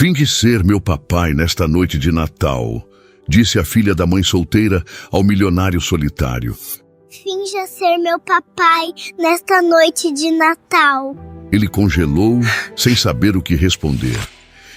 Finge ser meu papai nesta noite de Natal, disse a filha da mãe solteira ao milionário solitário. Finja ser meu papai nesta noite de Natal. Ele congelou, sem saber o que responder.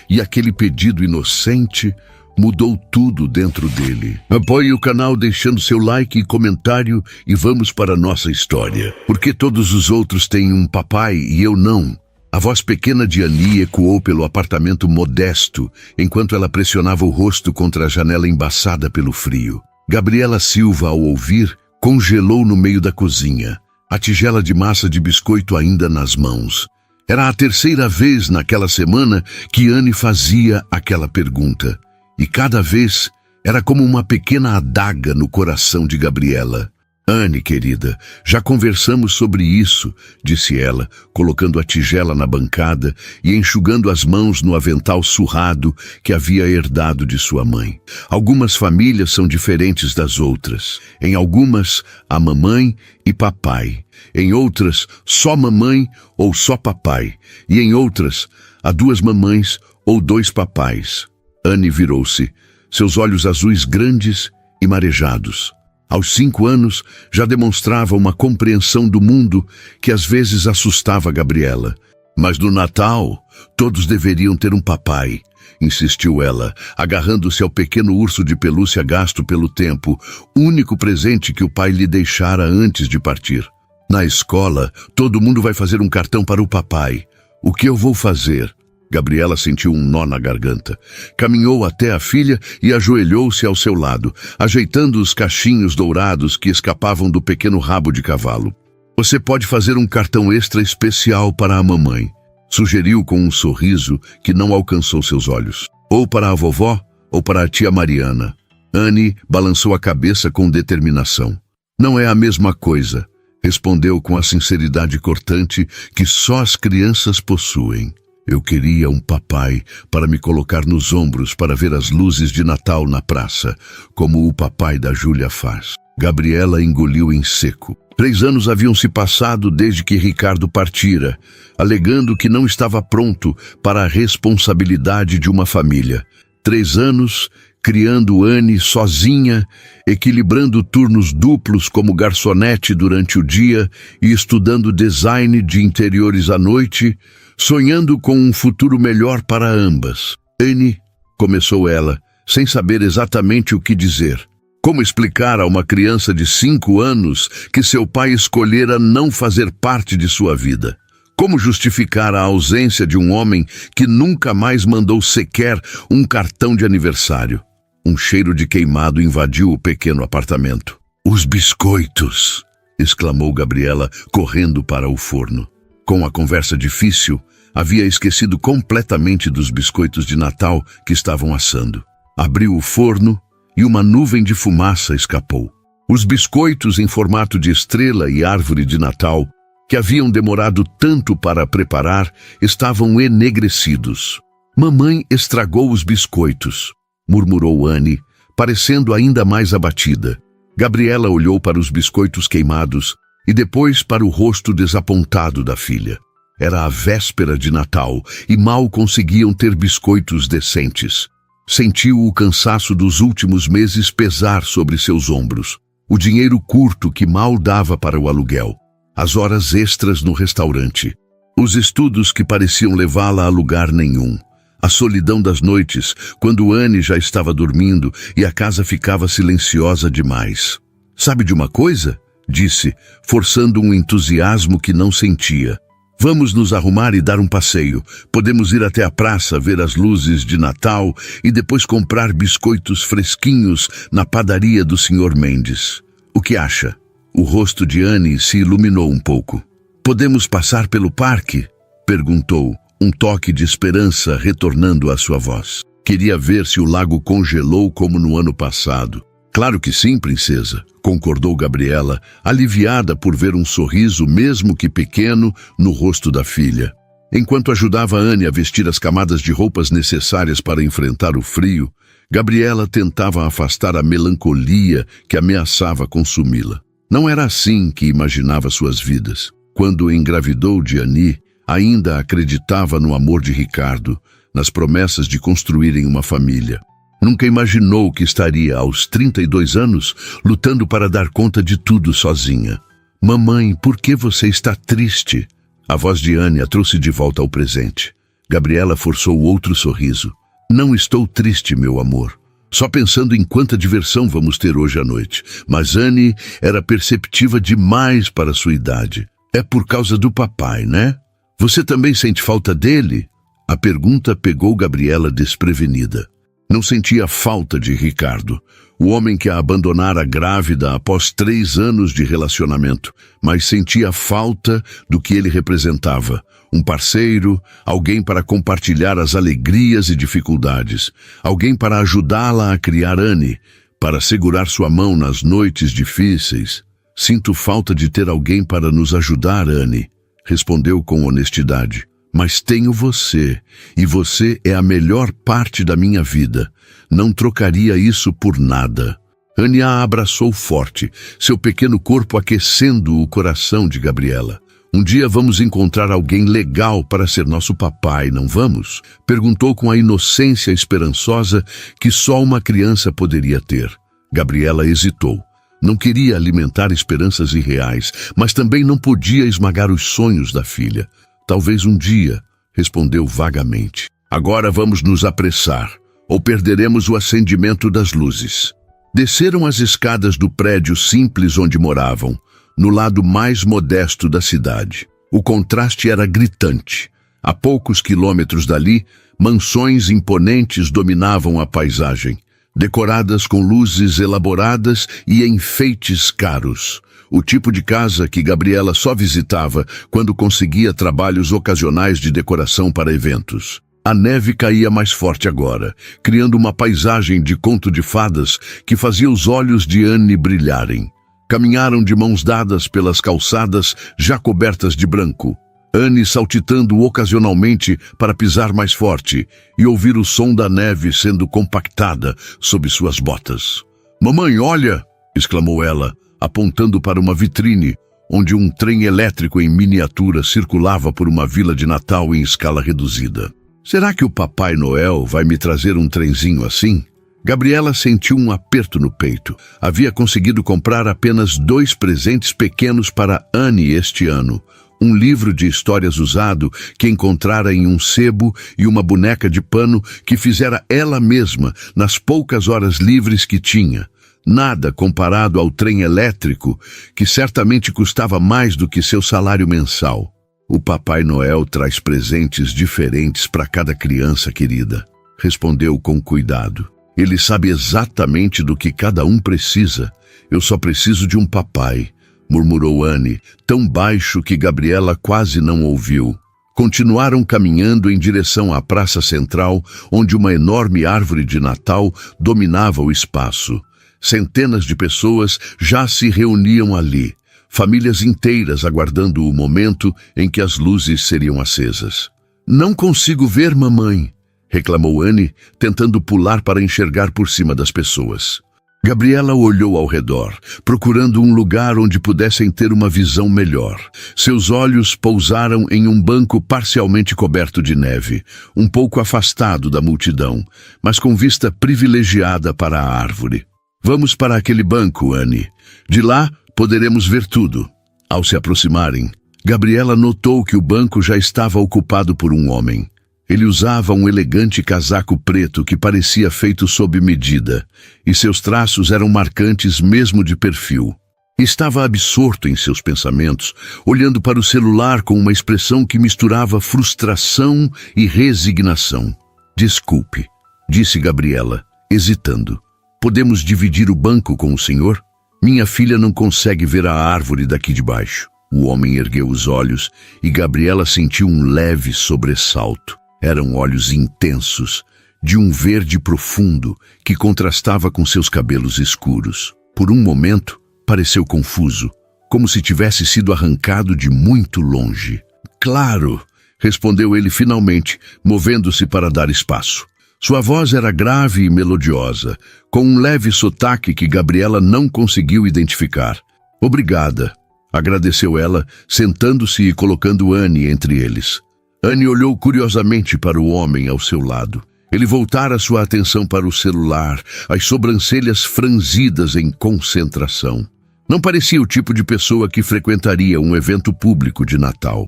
E aquele pedido inocente mudou tudo dentro dele. Apoie o canal deixando seu like e comentário e vamos para a nossa história. Por que todos os outros têm um papai e eu não? A voz pequena de Annie ecoou pelo apartamento modesto, enquanto ela pressionava o rosto contra a janela embaçada pelo frio. Gabriela Silva, ao ouvir, congelou no meio da cozinha, a tigela de massa de biscoito ainda nas mãos. Era a terceira vez naquela semana que Annie fazia aquela pergunta. E cada vez era como uma pequena adaga no coração de Gabriela. Annie, querida, já conversamos sobre isso, disse ela, colocando a tigela na bancada e enxugando as mãos no avental surrado que havia herdado de sua mãe. Algumas famílias são diferentes das outras. Em algumas, há mamãe e papai. Em outras, só mamãe ou só papai. E em outras, há duas mamães ou dois papais. Annie virou-se, seus olhos azuis grandes e marejados. Aos 5 anos, já demonstrava uma compreensão do mundo que às vezes assustava Gabriela. Mas no Natal, todos deveriam ter um papai, insistiu ela, agarrando-se ao pequeno urso de pelúcia gasto pelo tempo, único presente que o pai lhe deixara antes de partir. Na escola, todo mundo vai fazer um cartão para o papai. O que eu vou fazer? Gabriela sentiu um nó na garganta. Caminhou até a filha e ajoelhou-se ao seu lado, ajeitando os cachinhos dourados que escapavam do pequeno rabo de cavalo. Você pode fazer um cartão extra especial para a mamãe, sugeriu com um sorriso que não alcançou seus olhos. Ou para a vovó, ou para a tia Mariana. Annie balançou a cabeça com determinação. Não é a mesma coisa, respondeu com a sinceridade cortante que só as crianças possuem. Eu queria um papai para me colocar nos ombros para ver as luzes de Natal na praça, como o papai da Júlia faz. Gabriela engoliu em seco. 3 anos haviam se passado desde que Ricardo partira, alegando que não estava pronto para a responsabilidade de uma família. 3 anos criando Annie sozinha, equilibrando turnos duplos como garçonete durante o dia e estudando design de interiores à noite, sonhando com um futuro melhor para ambas. Annie, começou ela, sem saber exatamente o que dizer. Como explicar a uma criança de 5 anos que seu pai escolhera não fazer parte de sua vida? Como justificar a ausência de um homem que nunca mais mandou sequer um cartão de aniversário? Um cheiro de queimado invadiu o pequeno apartamento. Os biscoitos! Exclamou Gabriela, correndo para o forno. Com a conversa difícil, havia esquecido completamente dos biscoitos de Natal que estavam assando. Abriu o forno e uma nuvem de fumaça escapou. Os biscoitos em formato de estrela e árvore de Natal, que haviam demorado tanto para preparar, estavam enegrecidos. Mamãe estragou os biscoitos, murmurou Annie, parecendo ainda mais abatida. Gabriela olhou para os biscoitos queimados e depois para o rosto desapontado da filha. Era a véspera de Natal e mal conseguiam ter biscoitos decentes. Sentiu o cansaço dos últimos meses pesar sobre seus ombros, o dinheiro curto que mal dava para o aluguel, as horas extras no restaurante, os estudos que pareciam levá-la a lugar nenhum, a solidão das noites, quando Annie já estava dormindo e a casa ficava silenciosa demais. Sabe de uma coisa? Disse, forçando um entusiasmo que não sentia. Vamos nos arrumar e dar um passeio. Podemos ir até a praça, ver as luzes de Natal e depois comprar biscoitos fresquinhos na padaria do Sr. Mendes. O que acha? O rosto de Annie se iluminou um pouco. Podemos passar pelo parque? Perguntou, um toque de esperança retornando à sua voz. Queria ver se o lago congelou como no ano passado. Claro que sim, princesa, concordou Gabriela, aliviada por ver um sorriso, mesmo que pequeno, no rosto da filha. Enquanto ajudava Annie a vestir as camadas de roupas necessárias para enfrentar o frio, Gabriela tentava afastar a melancolia que ameaçava consumi-la. Não era assim que imaginava suas vidas. Quando engravidou de Annie, ainda acreditava no amor de Ricardo, nas promessas de construírem uma família. Nunca imaginou que estaria, aos 32 anos, lutando para dar conta de tudo sozinha. Mamãe, por que você está triste? A voz de Anne a trouxe de volta ao presente. Gabriela forçou outro sorriso. Não estou triste, meu amor. Só pensando em quanta diversão vamos ter hoje à noite. Mas Anne era perceptiva demais para sua idade. É por causa do papai, né? Você também sente falta dele? A pergunta pegou Gabriela desprevenida. Não sentia falta de Ricardo, o homem que a abandonara grávida após 3 anos de relacionamento, mas sentia falta do que ele representava. Um parceiro, alguém para compartilhar as alegrias e dificuldades, alguém para ajudá-la a criar Anne, para segurar sua mão nas noites difíceis. Sinto falta de ter alguém para nos ajudar, Anne, respondeu com honestidade. Mas tenho você, e você é a melhor parte da minha vida. Não trocaria isso por nada. Anne a abraçou forte, seu pequeno corpo aquecendo o coração de Gabriela. Um dia vamos encontrar alguém legal para ser nosso papai, não vamos? Perguntou com a inocência esperançosa que só uma criança poderia ter. Gabriela hesitou. Não queria alimentar esperanças irreais, mas também não podia esmagar os sonhos da filha. Talvez um dia, respondeu vagamente. Agora vamos nos apressar, ou perderemos o acendimento das luzes. Desceram as escadas do prédio simples onde moravam, no lado mais modesto da cidade. O contraste era gritante. A poucos quilômetros dali, mansões imponentes dominavam a paisagem, decoradas com luzes elaboradas e enfeites caros. O tipo de casa que Gabriela só visitava quando conseguia trabalhos ocasionais de decoração para eventos. A neve caía mais forte agora, criando uma paisagem de conto de fadas que fazia os olhos de Anne brilharem. Caminharam de mãos dadas pelas calçadas já cobertas de branco. Anne saltitando ocasionalmente para pisar mais forte e ouvir o som da neve sendo compactada sob suas botas. "Mamãe, olha!" exclamou ela, apontando para uma vitrine, onde um trem elétrico em miniatura circulava por uma vila de Natal em escala reduzida. Será que o Papai Noel vai me trazer um trenzinho assim? Gabriela sentiu um aperto no peito. Havia conseguido comprar apenas 2 presentes pequenos para Anne este ano. Um livro de histórias usado que encontrara em um sebo e uma boneca de pano que fizera ela mesma nas poucas horas livres que tinha. Nada comparado ao trem elétrico, que certamente custava mais do que seu salário mensal. O Papai Noel traz presentes diferentes para cada criança querida, respondeu com cuidado. Ele sabe exatamente do que cada um precisa. Eu só preciso de um papai, murmurou Anne, tão baixo que Gabriela quase não ouviu. Continuaram caminhando em direção à praça central, onde uma enorme árvore de Natal dominava o espaço. Centenas de pessoas já se reuniam ali, famílias inteiras aguardando o momento em que as luzes seriam acesas. "Não consigo ver, mamãe", reclamou Anne, tentando pular para enxergar por cima das pessoas. Gabriela olhou ao redor, procurando um lugar onde pudessem ter uma visão melhor. Seus olhos pousaram em um banco parcialmente coberto de neve, um pouco afastado da multidão, mas com vista privilegiada para a árvore. "Vamos para aquele banco, Anne. De lá poderemos ver tudo." Ao se aproximarem, Gabriela notou que o banco já estava ocupado por um homem. Ele usava um elegante casaco preto que parecia feito sob medida, e seus traços eram marcantes mesmo de perfil. Estava absorto em seus pensamentos, olhando para o celular com uma expressão que misturava frustração e resignação. "Desculpe", disse Gabriela, hesitando. "Podemos dividir o banco com o senhor? Minha filha não consegue ver a árvore daqui de baixo." O homem ergueu os olhos e Gabriela sentiu um leve sobressalto. Eram olhos intensos, de um verde profundo que contrastava com seus cabelos escuros. Por um momento, pareceu confuso, como se tivesse sido arrancado de muito longe. "Claro", respondeu ele finalmente, movendo-se para dar espaço. Sua voz era grave e melodiosa, com um leve sotaque que Gabriela não conseguiu identificar. "Obrigada", agradeceu ela, sentando-se e colocando Anne entre eles. Anne olhou curiosamente para o homem ao seu lado. Ele voltara sua atenção para o celular, as sobrancelhas franzidas em concentração. Não parecia o tipo de pessoa que frequentaria um evento público de Natal.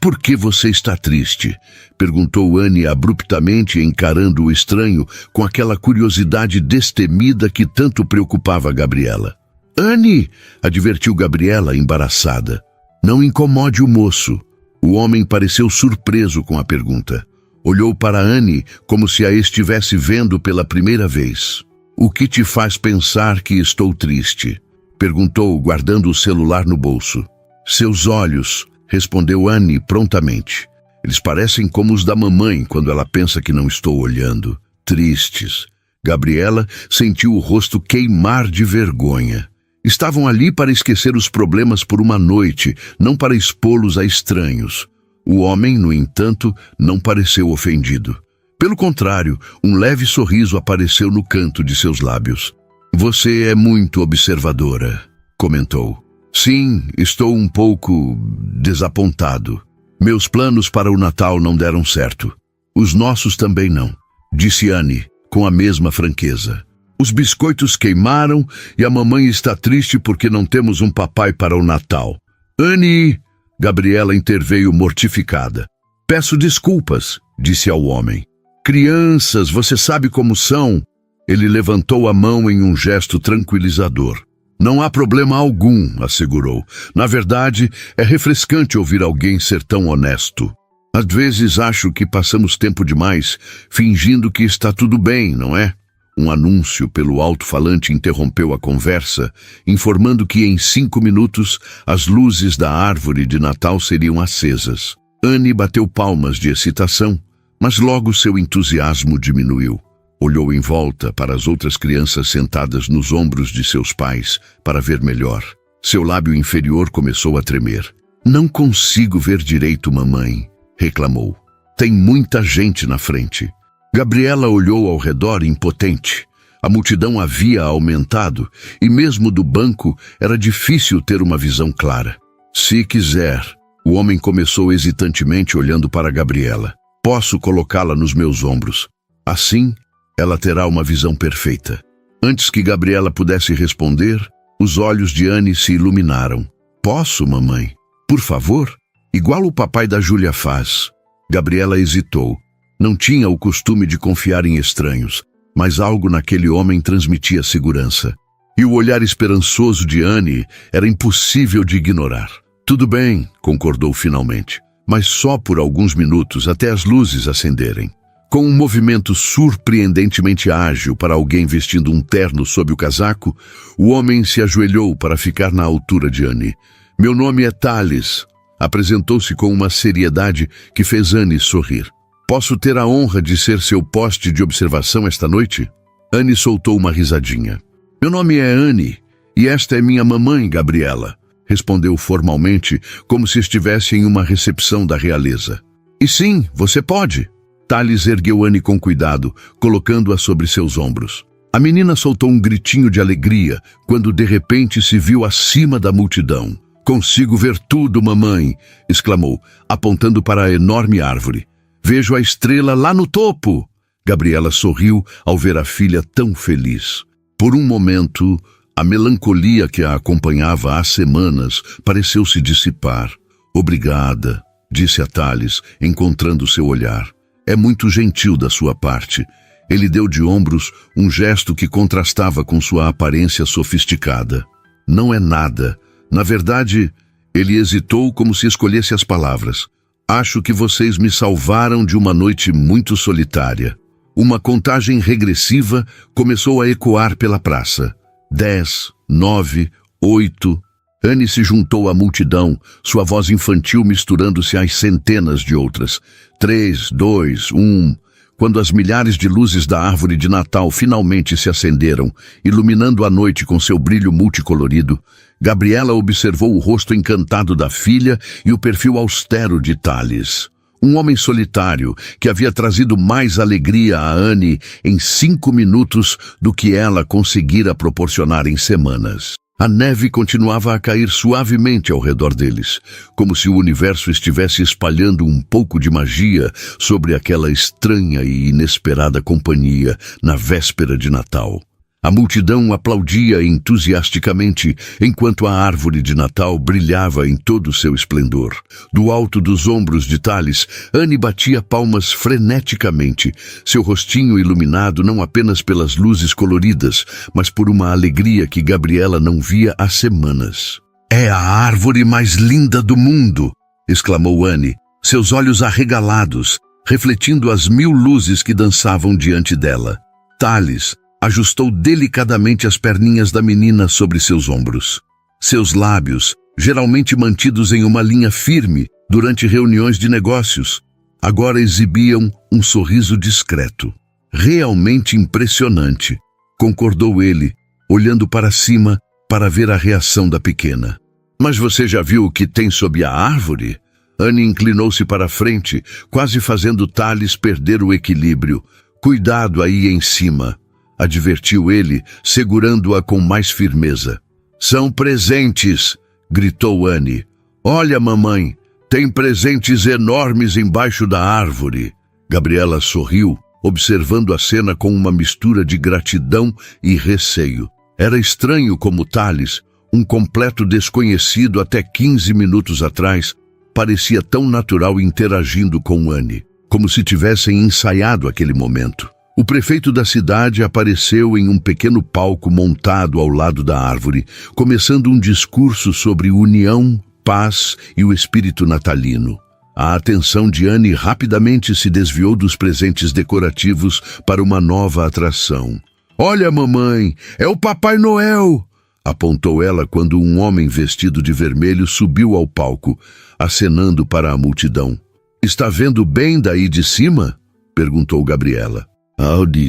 Por que você está triste? Perguntou Anne abruptamente, encarando o estranho com aquela curiosidade destemida que tanto preocupava Gabriela. Anne, advertiu Gabriela, embaraçada. Não incomode o moço. O homem pareceu surpreso com a pergunta. Olhou para Anne como se a estivesse vendo pela primeira vez. O que te faz pensar que estou triste? Perguntou, guardando o celular no bolso. Seus olhos, respondeu Anne prontamente. Eles parecem como os da mamãe quando ela pensa que não estou olhando. Tristes. Gabriela sentiu o rosto queimar de vergonha. Estavam ali para esquecer os problemas por uma noite, não para expô-los a estranhos. O homem, no entanto, não pareceu ofendido. Pelo contrário, um leve sorriso apareceu no canto de seus lábios. Você é muito observadora, comentou. Sim, estou um pouco desapontado. Meus planos para o Natal não deram certo. Os nossos também não, disse Anne, com a mesma franqueza. Os biscoitos queimaram e a mamãe está triste porque não temos um papai para o Natal. Anne, Gabriela interveio mortificada. Peço desculpas, disse ao homem. Crianças, você sabe como são? Ele levantou a mão em um gesto tranquilizador. Não há problema algum, assegurou. Na verdade, é refrescante ouvir alguém ser tão honesto. Às vezes acho que passamos tempo demais fingindo que está tudo bem, não é? Um anúncio pelo alto-falante interrompeu a conversa, informando que em 5 minutos as luzes da árvore de Natal seriam acesas. Anne bateu palmas de excitação, mas logo seu entusiasmo diminuiu. Olhou em volta para as outras crianças sentadas nos ombros de seus pais para ver melhor. Seu lábio inferior começou a tremer. Não consigo ver direito, mamãe, reclamou. Tem muita gente na frente. Gabriela olhou ao redor impotente. A multidão havia aumentado e mesmo do banco era difícil ter uma visão clara. Se quiser, o homem começou hesitantemente olhando para Gabriela. Posso colocá-la nos meus ombros. Assim, ela terá uma visão perfeita. Antes que Gabriela pudesse responder, os olhos de Anne se iluminaram. Posso, mamãe? Por favor? Igual o papai da Júlia faz. Gabriela hesitou. Não tinha o costume de confiar em estranhos, mas algo naquele homem transmitia segurança. E o olhar esperançoso de Anne era impossível de ignorar. Tudo bem, concordou finalmente, mas só por alguns minutos até as luzes acenderem. Com um movimento surpreendentemente ágil para alguém vestindo um terno sob o casaco, o homem se ajoelhou para ficar na altura de Anne. Meu nome é Thales. Apresentou-se com uma seriedade que fez Anne sorrir. Posso ter a honra de ser seu poste de observação esta noite? Anne soltou uma risadinha. Meu nome é Anne e esta é minha mamãe, Gabriela, respondeu formalmente, como se estivesse em uma recepção da realeza. E sim, você pode. Thales ergueu Anne com cuidado, colocando-a sobre seus ombros. A menina soltou um gritinho de alegria quando de repente se viu acima da multidão. Consigo ver tudo, mamãe, exclamou, apontando para a enorme árvore. Vejo a estrela lá no topo. Gabriela sorriu ao ver a filha tão feliz. Por um momento, a melancolia que a acompanhava há semanas pareceu se dissipar. Obrigada, disse a Thales, encontrando seu olhar. É muito gentil da sua parte. Ele deu de ombros um gesto que contrastava com sua aparência sofisticada. Não é nada. Na verdade, ele hesitou como se escolhesse as palavras. Acho que vocês me salvaram de uma noite muito solitária. Uma contagem regressiva começou a ecoar pela praça. 10, 9, 8... Anne se juntou à multidão, sua voz infantil misturando-se às centenas de outras. 3, 2, 1... Quando as milhares de luzes da árvore de Natal finalmente se acenderam, iluminando a noite com seu brilho multicolorido, Gabriela observou o rosto encantado da filha e o perfil austero de Thales. Um homem solitário que havia trazido mais alegria a Anne em 5 minutos do que ela conseguira proporcionar em semanas. A neve continuava a cair suavemente ao redor deles, como se o universo estivesse espalhando um pouco de magia sobre aquela estranha e inesperada companhia na véspera de Natal. A multidão aplaudia entusiasticamente enquanto a árvore de Natal brilhava em todo o seu esplendor. Do alto dos ombros de Thales, Anne batia palmas freneticamente, seu rostinho iluminado não apenas pelas luzes coloridas, mas por uma alegria que Gabriela não via há semanas. "É a árvore mais linda do mundo!" exclamou Anne, seus olhos arregalados, refletindo as 1000 luzes que dançavam diante dela. Thales ajustou delicadamente as perninhas da menina sobre seus ombros. Seus lábios, geralmente mantidos em uma linha firme durante reuniões de negócios, agora exibiam um sorriso discreto. "Realmente impressionante", concordou ele, olhando para cima para ver a reação da pequena. "Mas você já viu o que tem sob a árvore?" Anne inclinou-se para a frente, quase fazendo Thales perder o equilíbrio. "Cuidado aí em cima", advertiu ele, segurando-a com mais firmeza. "São presentes", gritou Anne. "Olha, mamãe, tem presentes enormes embaixo da árvore." Gabriela sorriu, observando a cena com uma mistura de gratidão e receio. Era estranho como Thales, um completo desconhecido até 15 minutos atrás, parecia tão natural interagindo com Anne, como se tivessem ensaiado aquele momento. O prefeito da cidade apareceu em um pequeno palco montado ao lado da árvore, começando um discurso sobre união, paz e o espírito natalino. A atenção de Anne rapidamente se desviou dos presentes decorativos para uma nova atração. "Olha, mamãe, é o Papai Noel!" apontou ela quando um homem vestido de vermelho subiu ao palco, acenando para a multidão. "Está vendo bem daí de cima?" perguntou Gabriela.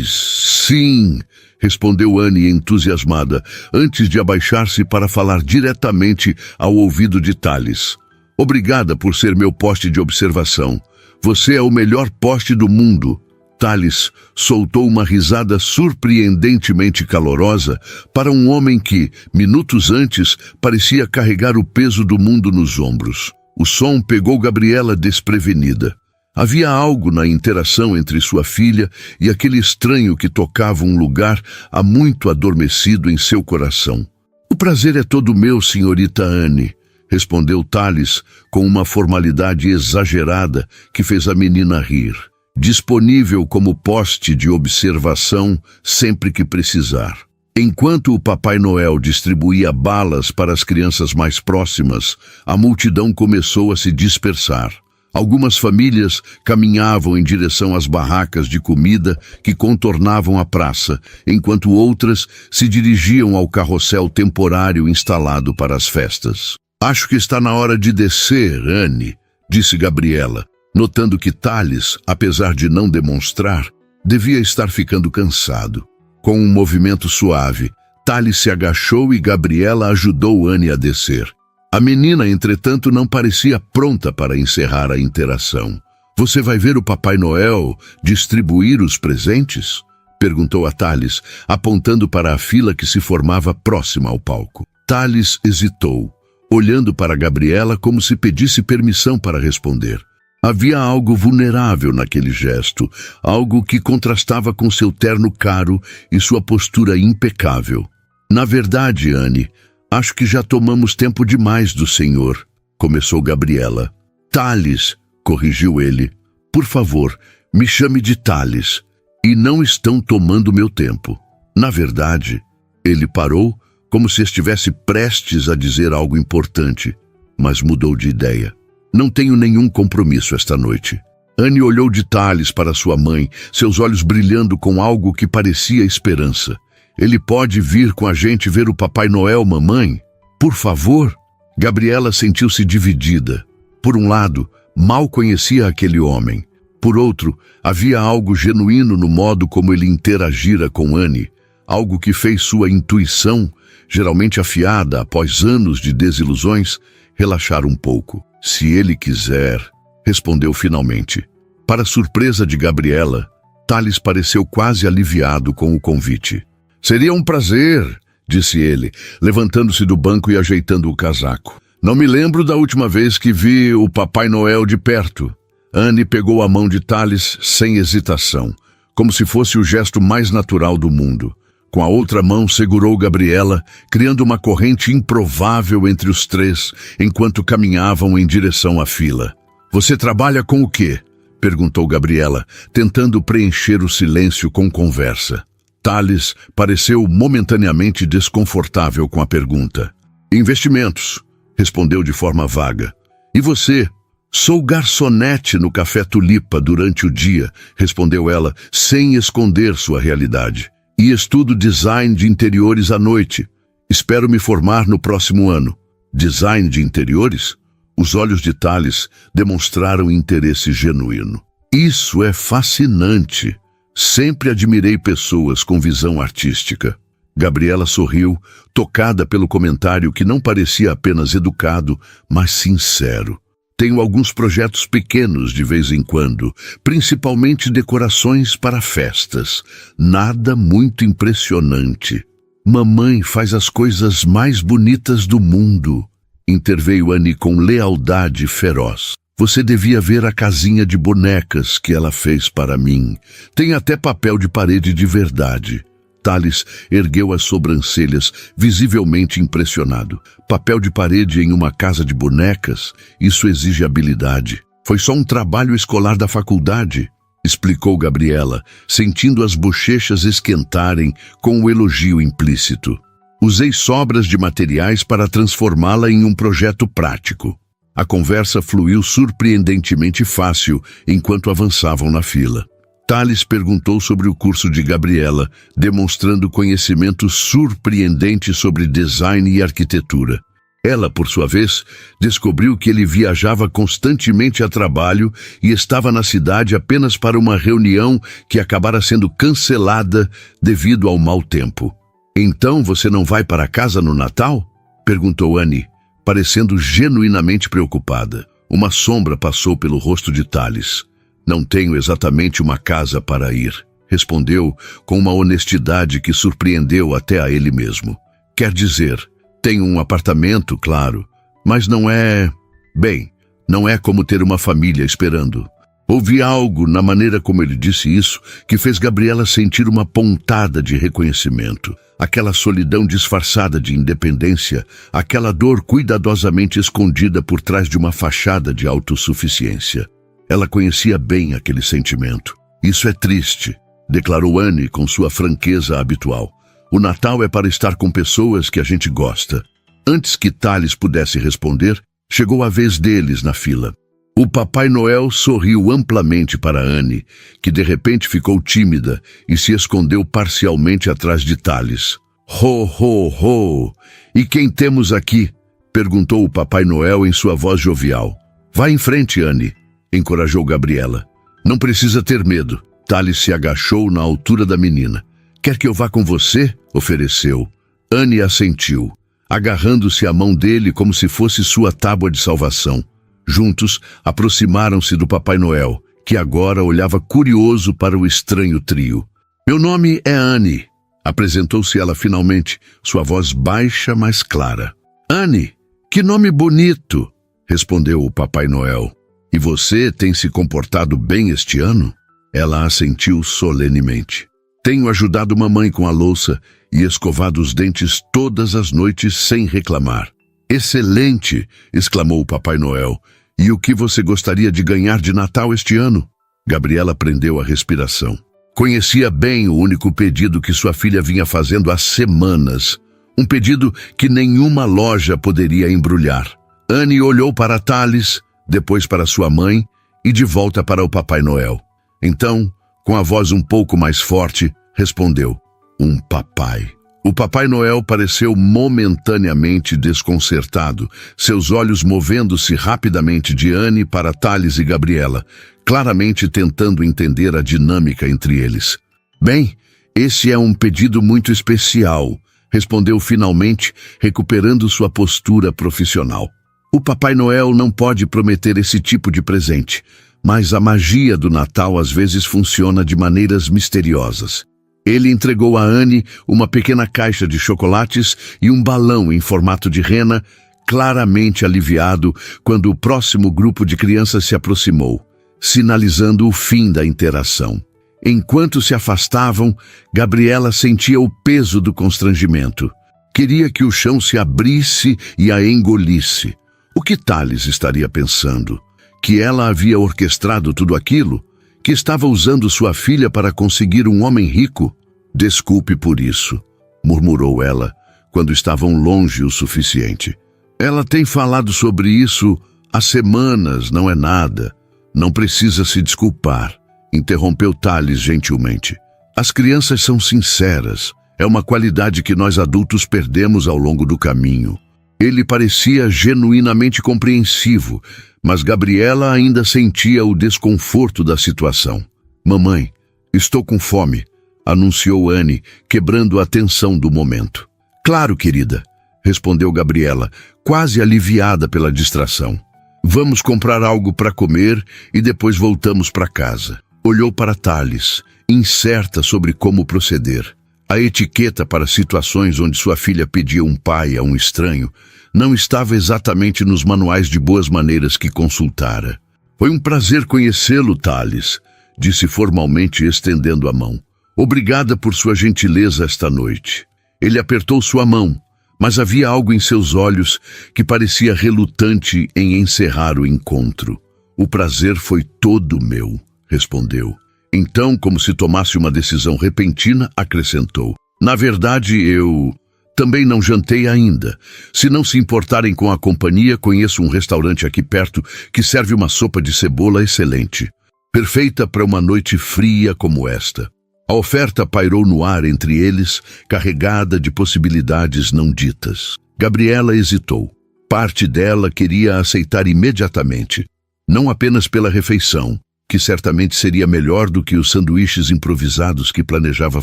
"Sim", respondeu Anne entusiasmada, antes de abaixar-se para falar diretamente ao ouvido de Thales. "Obrigada por ser meu poste de observação. Você é o melhor poste do mundo." Thales soltou uma risada surpreendentemente calorosa para um homem que, minutos antes, parecia carregar o peso do mundo nos ombros. O som pegou Gabriela desprevenida. Havia algo na interação entre sua filha e aquele estranho que tocava um lugar há muito adormecido em seu coração. "O prazer é todo meu, senhorita Anne", respondeu Thales com uma formalidade exagerada que fez a menina rir. "Disponível como poste de observação sempre que precisar." Enquanto o Papai Noel distribuía balas para as crianças mais próximas, a multidão começou a se dispersar. Algumas famílias caminhavam em direção às barracas de comida que contornavam a praça, enquanto outras se dirigiam ao carrossel temporário instalado para as festas. "Acho que está na hora de descer, Anne", disse Gabriela, notando que Thales, apesar de não demonstrar, devia estar ficando cansado. Com um movimento suave, Thales se agachou e Gabriela ajudou Anne a descer. A menina, entretanto, não parecia pronta para encerrar a interação. "Você vai ver o Papai Noel distribuir os presentes?" perguntou a Thales, apontando para a fila que se formava próxima ao palco. Thales hesitou, olhando para Gabriela como se pedisse permissão para responder. Havia algo vulnerável naquele gesto, algo que contrastava com seu terno caro e sua postura impecável. "Na verdade, Anne, acho que já tomamos tempo demais do senhor", começou Gabriela. "Thales", corrigiu ele. "Por favor, me chame de Thales. E não estão tomando meu tempo. Na verdade..." Ele parou, como se estivesse prestes a dizer algo importante, mas mudou de ideia. "Não tenho nenhum compromisso esta noite." Anne olhou de Thales para sua mãe, seus olhos brilhando com algo que parecia esperança. "Ele pode vir com a gente ver o Papai Noel, mamãe? Por favor?" Gabriela sentiu-se dividida. Por um lado, mal conhecia aquele homem. Por outro, havia algo genuíno no modo como ele interagira com Anne, algo que fez sua intuição, geralmente afiada após anos de desilusões, relaxar um pouco. "Se ele quiser", respondeu finalmente. Para surpresa de Gabriela, Thales pareceu quase aliviado com o convite. "Seria um prazer", disse ele, levantando-se do banco e ajeitando o casaco. Não me lembro da última vez que vi o Papai Noel de perto. Anne pegou a mão de Thales sem hesitação, como se fosse o gesto mais natural do mundo. Com a outra mão segurou Gabriela, criando uma corrente improvável entre os três, enquanto caminhavam em direção à fila. Você trabalha com o quê? Perguntou Gabriela, tentando preencher o silêncio com conversa. Thales pareceu momentaneamente desconfortável com a pergunta. Investimentos, respondeu de forma vaga. E você? Sou garçonete no Café Tulipa durante o dia, respondeu ela, sem esconder sua realidade. E estudo design de interiores à noite. Espero me formar no próximo ano. Design de interiores? Os olhos de Thales demonstraram interesse genuíno. Isso é fascinante. Sempre admirei pessoas com visão artística. Gabriela sorriu, tocada pelo comentário que não parecia apenas educado, mas sincero. Tenho alguns projetos pequenos de vez em quando, principalmente decorações para festas. Nada muito impressionante. Mamãe faz as coisas mais bonitas do mundo, interveio Anne com lealdade feroz. Você devia ver a casinha de bonecas que ela fez para mim. Tem até papel de parede de verdade. Thales ergueu as sobrancelhas, visivelmente impressionado. Papel de parede em uma casa de bonecas? Isso exige habilidade. Foi só um trabalho escolar da faculdade, explicou Gabriela, sentindo as bochechas esquentarem com o elogio implícito. Usei sobras de materiais para transformá-la em um projeto prático. A conversa fluiu surpreendentemente fácil enquanto avançavam na fila. Thales perguntou sobre o curso de Gabriela, demonstrando conhecimento surpreendente sobre design e arquitetura. Ela, por sua vez, descobriu que ele viajava constantemente a trabalho e estava na cidade apenas para uma reunião que acabara sendo cancelada devido ao mau tempo. Então você não vai para casa no Natal? Perguntou Anne, parecendo genuinamente preocupada. Uma sombra passou pelo rosto de Thales. Não tenho exatamente uma casa para ir, respondeu com uma honestidade que surpreendeu até a ele mesmo. Quer dizer, tenho um apartamento, claro, mas não é... Bem, não é como ter uma família esperando. Houve algo na maneira como ele disse isso que fez Gabriela sentir uma pontada de reconhecimento. Aquela solidão disfarçada de independência, aquela dor cuidadosamente escondida por trás de uma fachada de autossuficiência. Ela conhecia bem aquele sentimento. Isso é triste, declarou Anne com sua franqueza habitual. O Natal é para estar com pessoas que a gente gosta. Antes que Thales pudesse responder, chegou a vez deles na fila. O Papai Noel sorriu amplamente para Anne, que de repente ficou tímida e se escondeu parcialmente atrás de Thales. Ho, ho, ho! E quem temos aqui? Perguntou o Papai Noel em sua voz jovial. Vá em frente, Anne, encorajou Gabriela. Não precisa ter medo. Thales se agachou na altura da menina. Quer que eu vá com você? Ofereceu. Anne assentiu, agarrando-se à mão dele como se fosse sua tábua de salvação. Juntos, aproximaram-se do Papai Noel, que agora olhava curioso para o estranho trio. Meu nome é Anne, apresentou-se ela finalmente, sua voz baixa, mas clara. Anne, que nome bonito, respondeu o Papai Noel. E você tem se comportado bem este ano? Ela assentiu solenemente. Tenho ajudado mamãe com a louça e escovado os dentes todas as noites sem reclamar. Excelente! Exclamou o Papai Noel. E o que você gostaria de ganhar de Natal este ano? Gabriela prendeu a respiração. Conhecia bem o único pedido que sua filha vinha fazendo há semanas. Um pedido que nenhuma loja poderia embrulhar. Anne olhou para Thales, depois para sua mãe e de volta para o Papai Noel. Então, com a voz um pouco mais forte, respondeu. Um papai. O Papai Noel pareceu momentaneamente desconcertado, seus olhos movendo-se rapidamente de Anne para Thales e Gabriela, claramente tentando entender a dinâmica entre eles. Bem, esse é um pedido muito especial, respondeu finalmente, recuperando sua postura profissional. O Papai Noel não pode prometer esse tipo de presente, mas a magia do Natal às vezes funciona de maneiras misteriosas. Ele entregou a Anne uma pequena caixa de chocolates e um balão em formato de rena, claramente aliviado quando o próximo grupo de crianças se aproximou, sinalizando o fim da interação. Enquanto se afastavam, Gabriela sentia o peso do constrangimento. Queria que o chão se abrisse e a engolisse. O que Tales estaria pensando? Que ela havia orquestrado tudo aquilo? Que estava usando sua filha para conseguir um homem rico? Desculpe por isso, murmurou ela, quando estavam longe o suficiente. Ela tem falado sobre isso há semanas, não é nada. Não precisa se desculpar, interrompeu Tales gentilmente. As crianças são sinceras. É uma qualidade que nós adultos perdemos ao longo do caminho. Ele parecia genuinamente compreensivo, mas Gabriela ainda sentia o desconforto da situação. Mamãe, estou com fome, anunciou Anne, quebrando a tensão do momento. Claro, querida, respondeu Gabriela, quase aliviada pela distração. Vamos comprar algo para comer e depois voltamos para casa. Olhou para Tales, incerta sobre como proceder. A etiqueta para situações onde sua filha pedia um pai a um estranho não estava exatamente nos manuais de boas maneiras que consultara. Foi um prazer conhecê-lo, Tales, disse formalmente estendendo a mão. Obrigada por sua gentileza esta noite. Ele apertou sua mão, mas havia algo em seus olhos que parecia relutante em encerrar o encontro. O prazer foi todo meu, respondeu. Então, como se tomasse uma decisão repentina, acrescentou. Na verdade, eu também não jantei ainda. Se não se importarem com a companhia, conheço um restaurante aqui perto que serve uma sopa de cebola excelente. Perfeita para uma noite fria como esta. A oferta pairou no ar entre eles, carregada de possibilidades não ditas. Gabriela hesitou. Parte dela queria aceitar imediatamente, não apenas pela refeição, que certamente seria melhor do que os sanduíches improvisados que planejava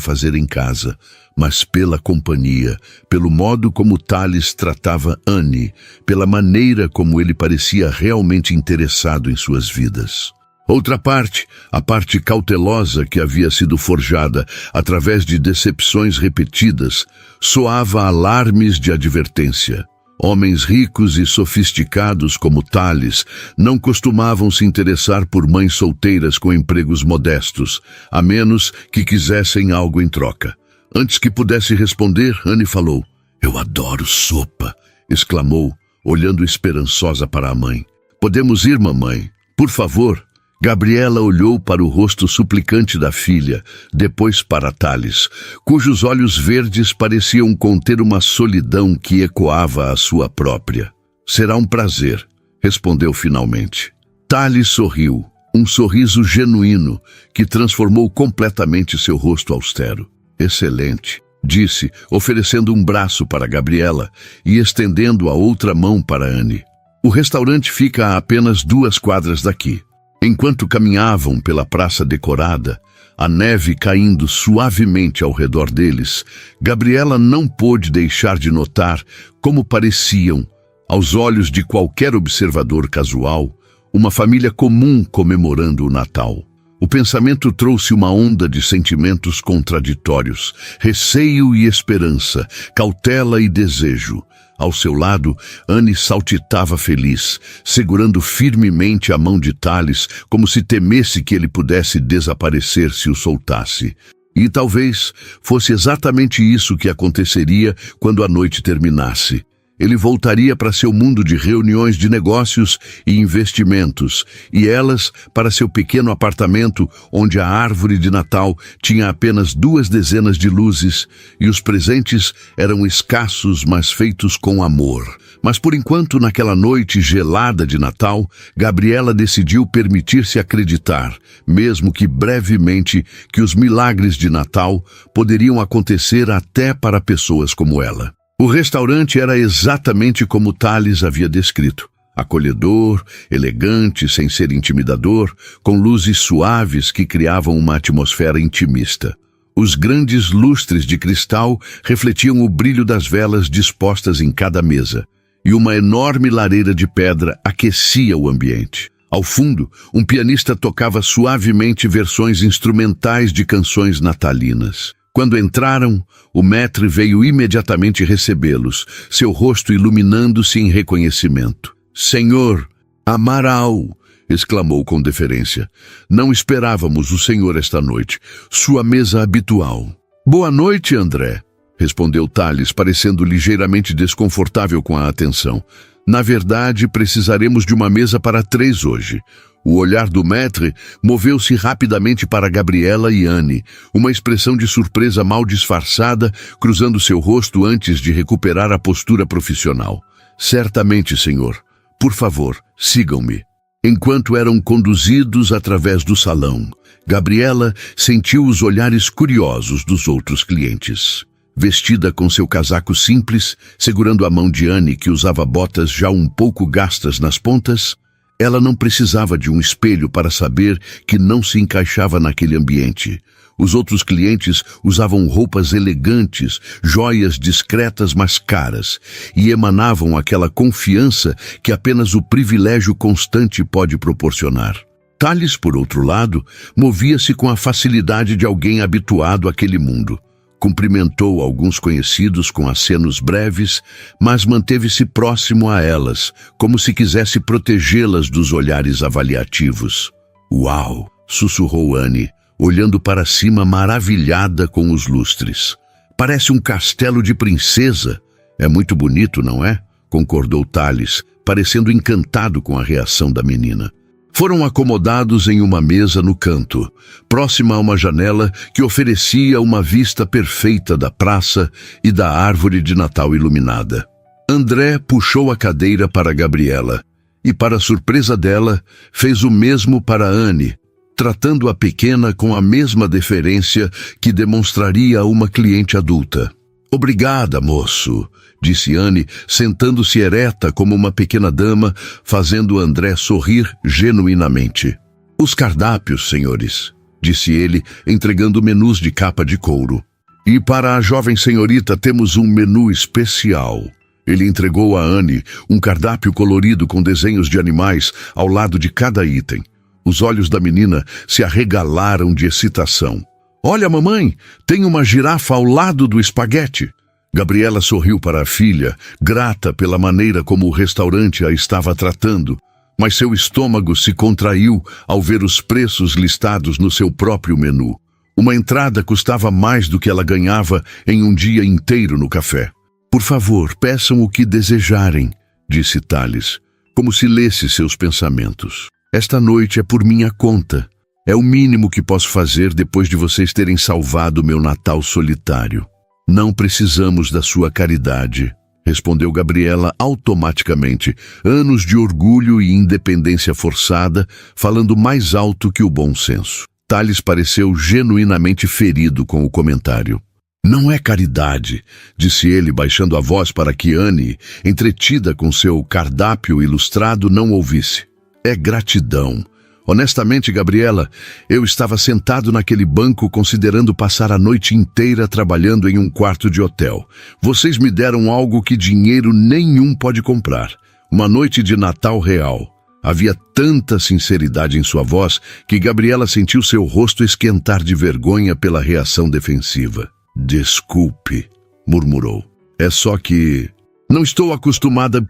fazer em casa, mas pela companhia, pelo modo como Tales tratava Anne, pela maneira como ele parecia realmente interessado em suas vidas. Outra parte, a parte cautelosa que havia sido forjada através de decepções repetidas, soava alarmes de advertência. Homens ricos e sofisticados como Tales não costumavam se interessar por mães solteiras com empregos modestos, a menos que quisessem algo em troca. Antes que pudesse responder, Anne falou. Eu adoro sopa, exclamou, olhando esperançosa para a mãe. Podemos ir, mamãe? Por favor. Gabriela olhou para o rosto suplicante da filha, depois para Tales, cujos olhos verdes pareciam conter uma solidão que ecoava a sua própria. Será um prazer, respondeu finalmente. Tales sorriu, um sorriso genuíno que transformou completamente seu rosto austero. Excelente, disse, oferecendo um braço para Gabriela e estendendo a outra mão para Anne. O restaurante fica a apenas 2 quadras daqui. Enquanto caminhavam pela praça decorada, a neve caindo suavemente ao redor deles, Gabriela não pôde deixar de notar como pareciam, aos olhos de qualquer observador casual, uma família comum comemorando o Natal. O pensamento trouxe uma onda de sentimentos contraditórios, receio e esperança, cautela e desejo. Ao seu lado, Anne saltitava feliz, segurando firmemente a mão de Tales, como se temesse que ele pudesse desaparecer se o soltasse. E talvez fosse exatamente isso que aconteceria quando a noite terminasse. Ele voltaria para seu mundo de reuniões de negócios e investimentos, e elas para seu pequeno apartamento onde a árvore de Natal tinha apenas 2 dezenas de luzes e os presentes eram escassos, mas feitos com amor. Mas por enquanto, naquela noite gelada de Natal, Gabriela decidiu permitir-se acreditar, mesmo que brevemente, que os milagres de Natal poderiam acontecer até para pessoas como ela. O restaurante era exatamente como Tales havia descrito. Acolhedor, elegante, sem ser intimidador, com luzes suaves que criavam uma atmosfera intimista. Os grandes lustres de cristal refletiam o brilho das velas dispostas em cada mesa, e uma enorme lareira de pedra aquecia o ambiente. Ao fundo, um pianista tocava suavemente versões instrumentais de canções natalinas. Quando entraram, o maître veio imediatamente recebê-los, seu rosto iluminando-se em reconhecimento. "Senhor, Amaral!" exclamou com deferência. "Não esperávamos o senhor esta noite. Sua mesa habitual." "Boa noite, André", respondeu Tales, parecendo ligeiramente desconfortável com a atenção. "Na verdade, precisaremos de uma mesa para 3 hoje." O olhar do maître moveu-se rapidamente para Gabriela e Anne, uma expressão de surpresa mal disfarçada cruzando seu rosto antes de recuperar a postura profissional. "Certamente, senhor. Por favor, sigam-me." Enquanto eram conduzidos através do salão, Gabriela sentiu os olhares curiosos dos outros clientes. Vestida com seu casaco simples, segurando a mão de Anne, que usava botas já um pouco gastas nas pontas, ela não precisava de um espelho para saber que não se encaixava naquele ambiente. Os outros clientes usavam roupas elegantes, joias discretas mas caras, e emanavam aquela confiança que apenas o privilégio constante pode proporcionar. Tales, por outro lado, movia-se com a facilidade de alguém habituado àquele mundo. Cumprimentou alguns conhecidos com acenos breves, mas manteve-se próximo a elas, como se quisesse protegê-las dos olhares avaliativos. "Uau!" sussurrou Anne, olhando para cima maravilhada com os lustres. "Parece um castelo de princesa." "É muito bonito, não é?" concordou Tales, parecendo encantado com a reação da menina. Foram acomodados em uma mesa no canto, próxima a uma janela que oferecia uma vista perfeita da praça e da árvore de Natal iluminada. André puxou a cadeira para Gabriela e, para surpresa dela, fez o mesmo para Anne, tratando a pequena com a mesma deferência que demonstraria a uma cliente adulta. "Obrigada, moço", disse Anne, sentando-se ereta como uma pequena dama, fazendo André sorrir genuinamente. "Os cardápios, senhores", disse ele, entregando menus de capa de couro. "E para a jovem senhorita temos um menu especial." Ele entregou a Anne um cardápio colorido com desenhos de animais ao lado de cada item. Os olhos da menina se arregalaram de excitação. "Olha, mamãe, tem uma girafa ao lado do espaguete." Gabriela sorriu para a filha, grata pela maneira como o restaurante a estava tratando, mas seu estômago se contraiu ao ver os preços listados no seu próprio menu. Uma entrada custava mais do que ela ganhava em um dia inteiro no café. "Por favor, peçam o que desejarem", disse Tales, como se lesse seus pensamentos. "Esta noite é por minha conta. É o mínimo que posso fazer depois de vocês terem salvado meu Natal solitário." "Não precisamos da sua caridade", respondeu Gabriela automaticamente, anos de orgulho e independência forçada, falando mais alto que o bom senso. Tales pareceu genuinamente ferido com o comentário. "Não é caridade", disse ele, baixando a voz para que Anne, entretida com seu cardápio ilustrado, não ouvisse. "É gratidão. Honestamente, Gabriela, eu estava sentado naquele banco considerando passar a noite inteira trabalhando em um quarto de hotel. Vocês me deram algo que dinheiro nenhum pode comprar. Uma noite de Natal real." Havia tanta sinceridade em sua voz que Gabriela sentiu seu rosto esquentar de vergonha pela reação defensiva. "Desculpe", murmurou. "É só que... não estou acostumada..."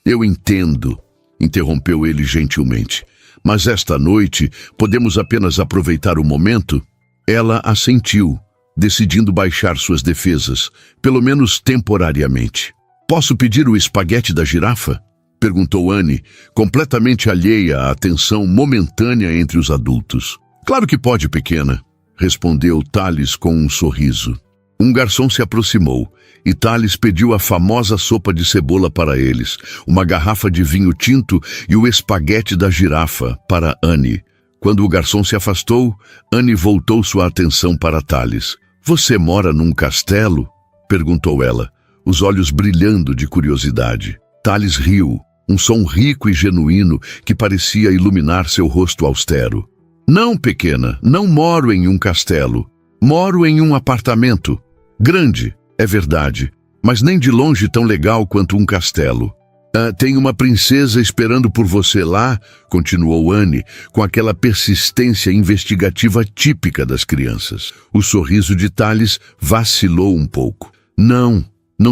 "Eu entendo", interrompeu ele gentilmente. "Mas esta noite podemos apenas aproveitar o momento?" Ela assentiu, decidindo baixar suas defesas, pelo menos temporariamente. "Posso pedir o espaguete da girafa?" perguntou Anne, completamente alheia à tensão momentânea entre os adultos. "Claro que pode, pequena", respondeu Tales com um sorriso. Um garçom se aproximou e Tales pediu a famosa sopa de cebola para eles, uma garrafa de vinho tinto e o espaguete da girafa para Anne. Quando o garçom se afastou, Anne voltou sua atenção para Tales. "Você mora num castelo?" perguntou ela, os olhos brilhando de curiosidade. Tales riu, um som rico e genuíno que parecia iluminar seu rosto austero. "Não, pequena, não moro em um castelo. Moro em um apartamento. Grande, é verdade, mas nem de longe tão legal quanto um castelo." Tem uma princesa esperando por você lá, continuou Anne, com aquela persistência investigativa típica das crianças. O sorriso de Thales vacilou um pouco. Não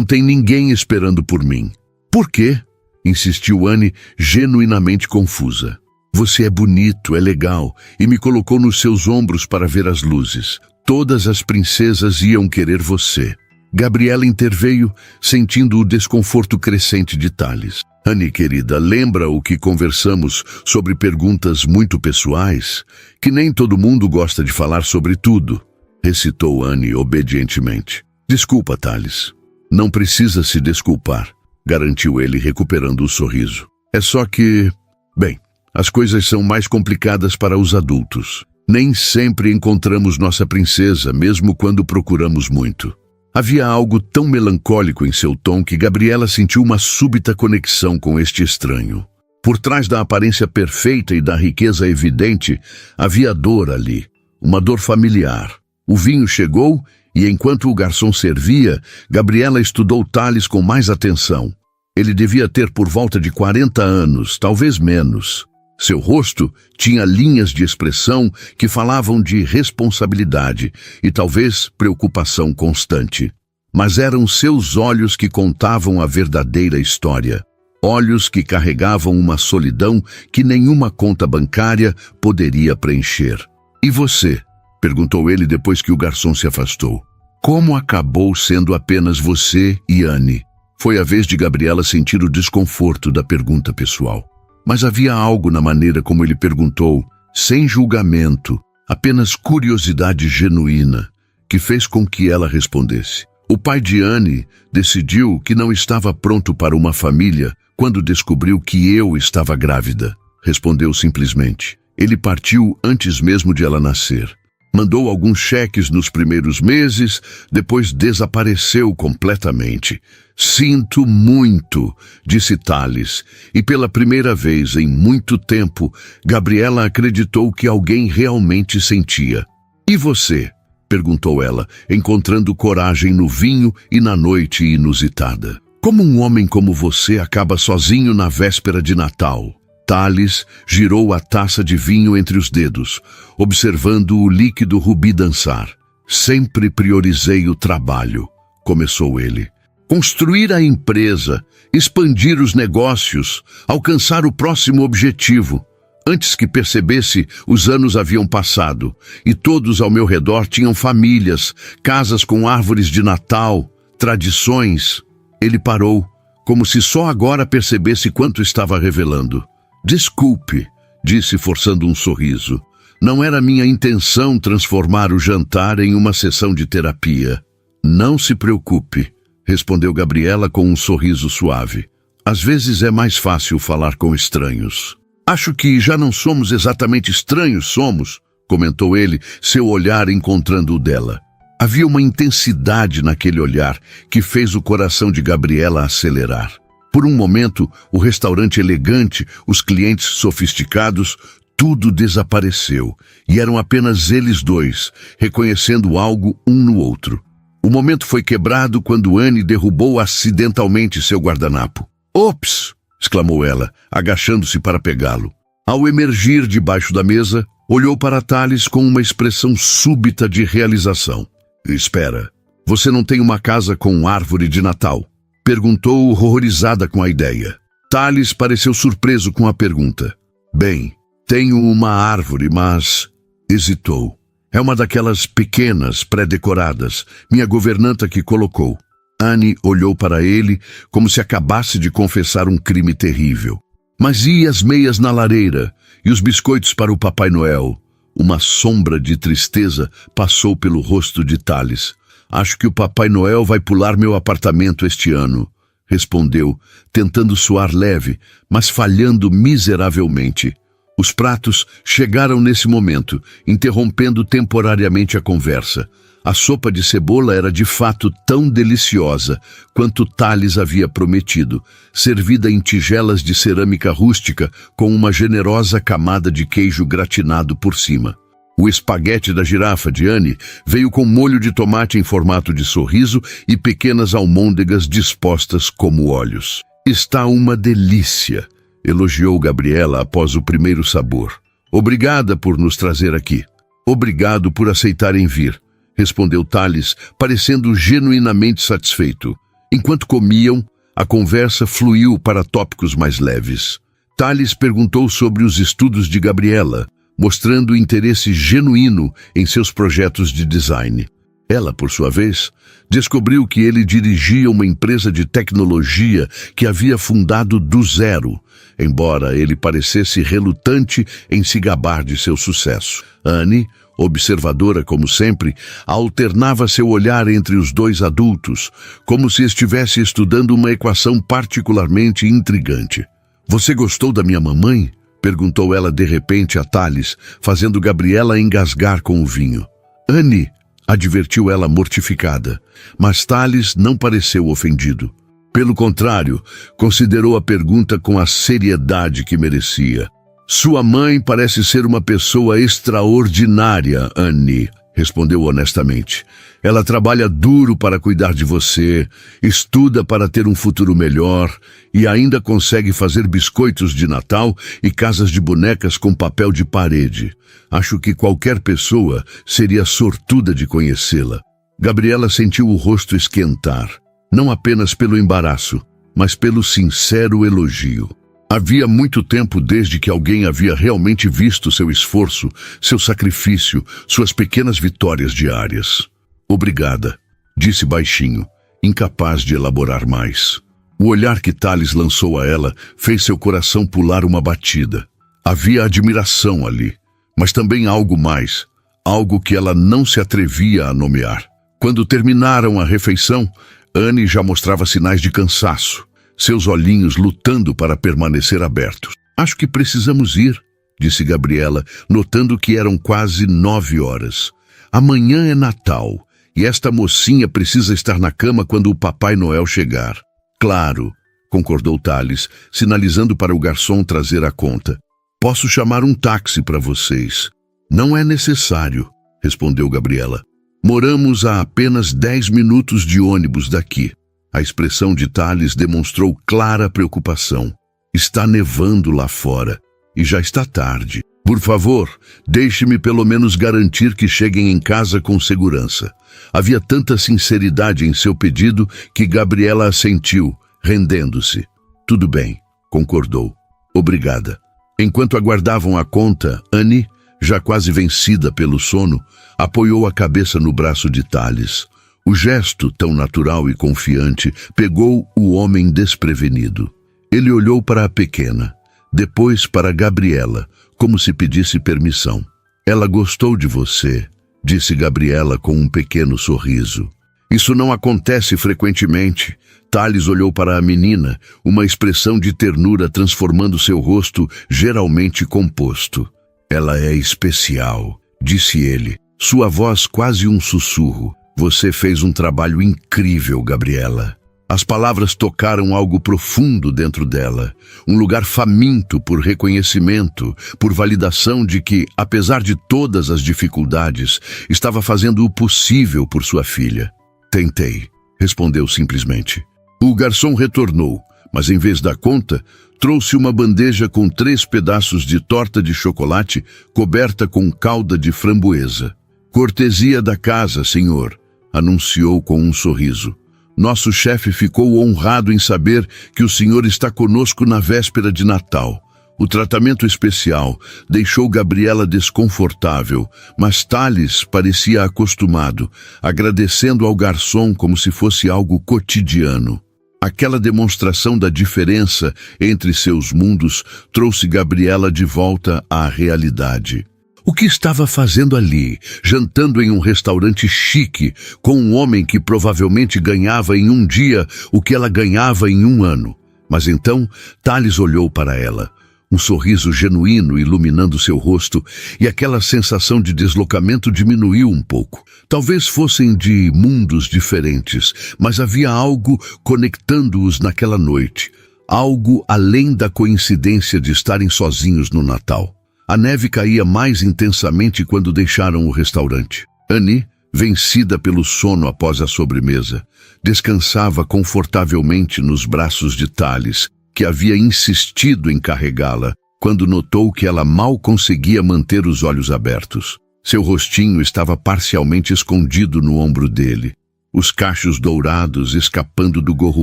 tem ninguém esperando por mim. Por quê? Insistiu Anne, genuinamente confusa. Você é bonito, é legal, e me colocou nos seus ombros para ver as luzes. Todas as princesas iam querer você. Gabriela interveio, sentindo o desconforto crescente de Thales. Anne, querida, lembra o que conversamos sobre perguntas muito pessoais? Que nem todo mundo gosta de falar sobre tudo, recitou Anne obedientemente. Desculpa, Thales. Não precisa se desculpar, garantiu ele, recuperando o sorriso. É só que... Bem, as coisas são mais complicadas para os adultos. Nem sempre encontramos nossa princesa, mesmo quando procuramos muito. Havia algo tão melancólico em seu tom que Gabriela sentiu uma súbita conexão com este estranho. Por trás da aparência perfeita e da riqueza evidente, havia dor ali, uma dor familiar. O vinho chegou e, enquanto o garçom servia, Gabriela estudou Thales com mais atenção. Ele devia ter por volta de 40 anos, talvez menos. Seu rosto tinha linhas de expressão que falavam de responsabilidade e talvez preocupação constante. Mas eram seus olhos que contavam a verdadeira história. Olhos que carregavam uma solidão que nenhuma conta bancária poderia preencher. E você? Perguntou ele depois que o garçom se afastou. Como acabou sendo apenas você e Anne? Foi a vez de Gabriela sentir o desconforto da pergunta pessoal. Mas havia algo na maneira como ele perguntou, sem julgamento, apenas curiosidade genuína, que fez com que ela respondesse. O pai de Anne decidiu que não estava pronto para uma família quando descobriu que eu estava grávida, respondeu simplesmente. Ele partiu antes mesmo de ela nascer. Mandou alguns cheques nos primeiros meses, depois desapareceu completamente. Sinto muito, disse Thales, e pela primeira vez em muito tempo, Gabriela acreditou que alguém realmente sentia. E você? Perguntou ela, encontrando coragem no vinho e na noite inusitada. Como um homem como você acaba sozinho na véspera de Natal? Thales girou a taça de vinho entre os dedos, observando o líquido rubi dançar. Sempre priorizei o trabalho, começou ele. Construir a empresa, expandir os negócios, alcançar o próximo objetivo. Antes que percebesse, os anos haviam passado, e todos ao meu redor tinham famílias, casas com árvores de Natal, tradições. Ele parou, como se só agora percebesse quanto estava revelando. Desculpe, disse forçando um sorriso. Não era minha intenção transformar o jantar em uma sessão de terapia. Não se preocupe, respondeu Gabriela com um sorriso suave. Às vezes é mais fácil falar com estranhos. Acho que já não somos exatamente estranhos, somos, comentou ele, seu olhar encontrando o dela. Havia uma intensidade naquele olhar que fez o coração de Gabriela acelerar. Por um momento, o restaurante elegante, os clientes sofisticados, tudo desapareceu, e eram apenas eles dois, reconhecendo algo um no outro. O momento foi quebrado quando Anne derrubou acidentalmente seu guardanapo. «Ops!» exclamou ela, agachando-se para pegá-lo. Ao emergir debaixo da mesa, olhou para Thales com uma expressão súbita de realização. «Espera, você não tem uma casa com árvore de Natal?» Perguntou horrorizada com a ideia. Thales pareceu surpreso com a pergunta. Bem, tenho uma árvore, mas... Hesitou. É uma daquelas pequenas, pré-decoradas, minha governanta que colocou. Anne olhou para ele como se acabasse de confessar um crime terrível. Mas e as meias na lareira? E os biscoitos para o Papai Noel? Uma sombra de tristeza passou pelo rosto de Thales. Acho que o Papai Noel vai pular meu apartamento este ano, respondeu, tentando soar leve, mas falhando miseravelmente. Os pratos chegaram nesse momento, interrompendo temporariamente a conversa. A sopa de cebola era de fato tão deliciosa quanto Thales havia prometido, servida em tigelas de cerâmica rústica com uma generosa camada de queijo gratinado por cima. O espaguete da girafa de Anne veio com molho de tomate em formato de sorriso e pequenas almôndegas dispostas como olhos. Está uma delícia, elogiou Gabriela após o primeiro sabor. Obrigada por nos trazer aqui. Obrigado por aceitarem vir, respondeu Thales, parecendo genuinamente satisfeito. Enquanto comiam, a conversa fluiu para tópicos mais leves. Thales perguntou sobre os estudos de Gabriela, mostrando interesse genuíno em seus projetos de design. Ela, por sua vez, descobriu que ele dirigia uma empresa de tecnologia que havia fundado do zero, embora ele parecesse relutante em se gabar de seu sucesso. Annie, observadora como sempre, alternava seu olhar entre os dois adultos, como se estivesse estudando uma equação particularmente intrigante. "Você gostou da minha mamãe?" perguntou ela de repente a Thales, fazendo Gabriela engasgar com o vinho. "Annie", advertiu ela mortificada, mas Thales não pareceu ofendido. Pelo contrário, considerou a pergunta com a seriedade que merecia. "Sua mãe parece ser uma pessoa extraordinária, Annie", respondeu honestamente. "Ela trabalha duro para cuidar de você, estuda para ter um futuro melhor e ainda consegue fazer biscoitos de Natal e casas de bonecas com papel de parede. Acho que qualquer pessoa seria sortuda de conhecê-la." Gabriela sentiu o rosto esquentar, não apenas pelo embaraço, mas pelo sincero elogio. Havia muito tempo desde que alguém havia realmente visto seu esforço, seu sacrifício, suas pequenas vitórias diárias. "Obrigada", disse baixinho, incapaz de elaborar mais. O olhar que Thales lançou a ela fez seu coração pular uma batida. Havia admiração ali, mas também algo mais, algo que ela não se atrevia a nomear. Quando terminaram a refeição, Annie já mostrava sinais de cansaço, seus olhinhos lutando para permanecer abertos. "Acho que precisamos ir", disse Gabriela, notando que eram quase 9 horas. "Amanhã é Natal, e esta mocinha precisa estar na cama quando o Papai Noel chegar." "Claro", concordou Thales, sinalizando para o garçom trazer a conta. "Posso chamar um táxi para vocês." "Não é necessário", respondeu Gabriela. "Moramos a apenas 10 minutos de ônibus daqui." A expressão de Thales demonstrou clara preocupação. "Está nevando lá fora e já está tarde. Por favor, deixe-me pelo menos garantir que cheguem em casa com segurança." Havia tanta sinceridade em seu pedido que Gabriela assentiu, rendendo-se. "Tudo bem", concordou. "Obrigada." Enquanto aguardavam a conta, Annie, já quase vencida pelo sono, apoiou a cabeça no braço de Thales. O gesto, tão natural e confiante, pegou o homem desprevenido. Ele olhou para a pequena, depois para Gabriela, como se pedisse permissão. "Ela gostou de você", disse Gabriela com um pequeno sorriso. "Isso não acontece frequentemente." Thales olhou para a menina, uma expressão de ternura transformando seu rosto geralmente composto. "Ela é especial", disse ele, sua voz quase um sussurro. "Você fez um trabalho incrível, Gabriela." As palavras tocaram algo profundo dentro dela, um lugar faminto por reconhecimento, por validação de que, apesar de todas as dificuldades, estava fazendo o possível por sua filha. "Tentei", respondeu simplesmente. O garçom retornou, mas em vez da conta, trouxe uma bandeja com 3 pedaços de torta de chocolate coberta com calda de framboesa. "Cortesia da casa, senhor", anunciou com um sorriso. "Nosso chefe ficou honrado em saber que o senhor está conosco na véspera de Natal." O tratamento especial deixou Gabriela desconfortável, mas Thales parecia acostumado, agradecendo ao garçom como se fosse algo cotidiano. Aquela demonstração da diferença entre seus mundos trouxe Gabriela de volta à realidade. O que estava fazendo ali, jantando em um restaurante chique, com um homem que provavelmente ganhava em um dia o que ela ganhava em um ano? Mas então, Thales olhou para ela, um sorriso genuíno iluminando seu rosto, e aquela sensação de deslocamento diminuiu um pouco. Talvez fossem de mundos diferentes, mas havia algo conectando-os naquela noite, algo além da coincidência de estarem sozinhos no Natal. A neve caía mais intensamente quando deixaram o restaurante. Annie, vencida pelo sono após a sobremesa, descansava confortavelmente nos braços de Tales, que havia insistido em carregá-la, quando notou que ela mal conseguia manter os olhos abertos. Seu rostinho estava parcialmente escondido no ombro dele, os cachos dourados escapando do gorro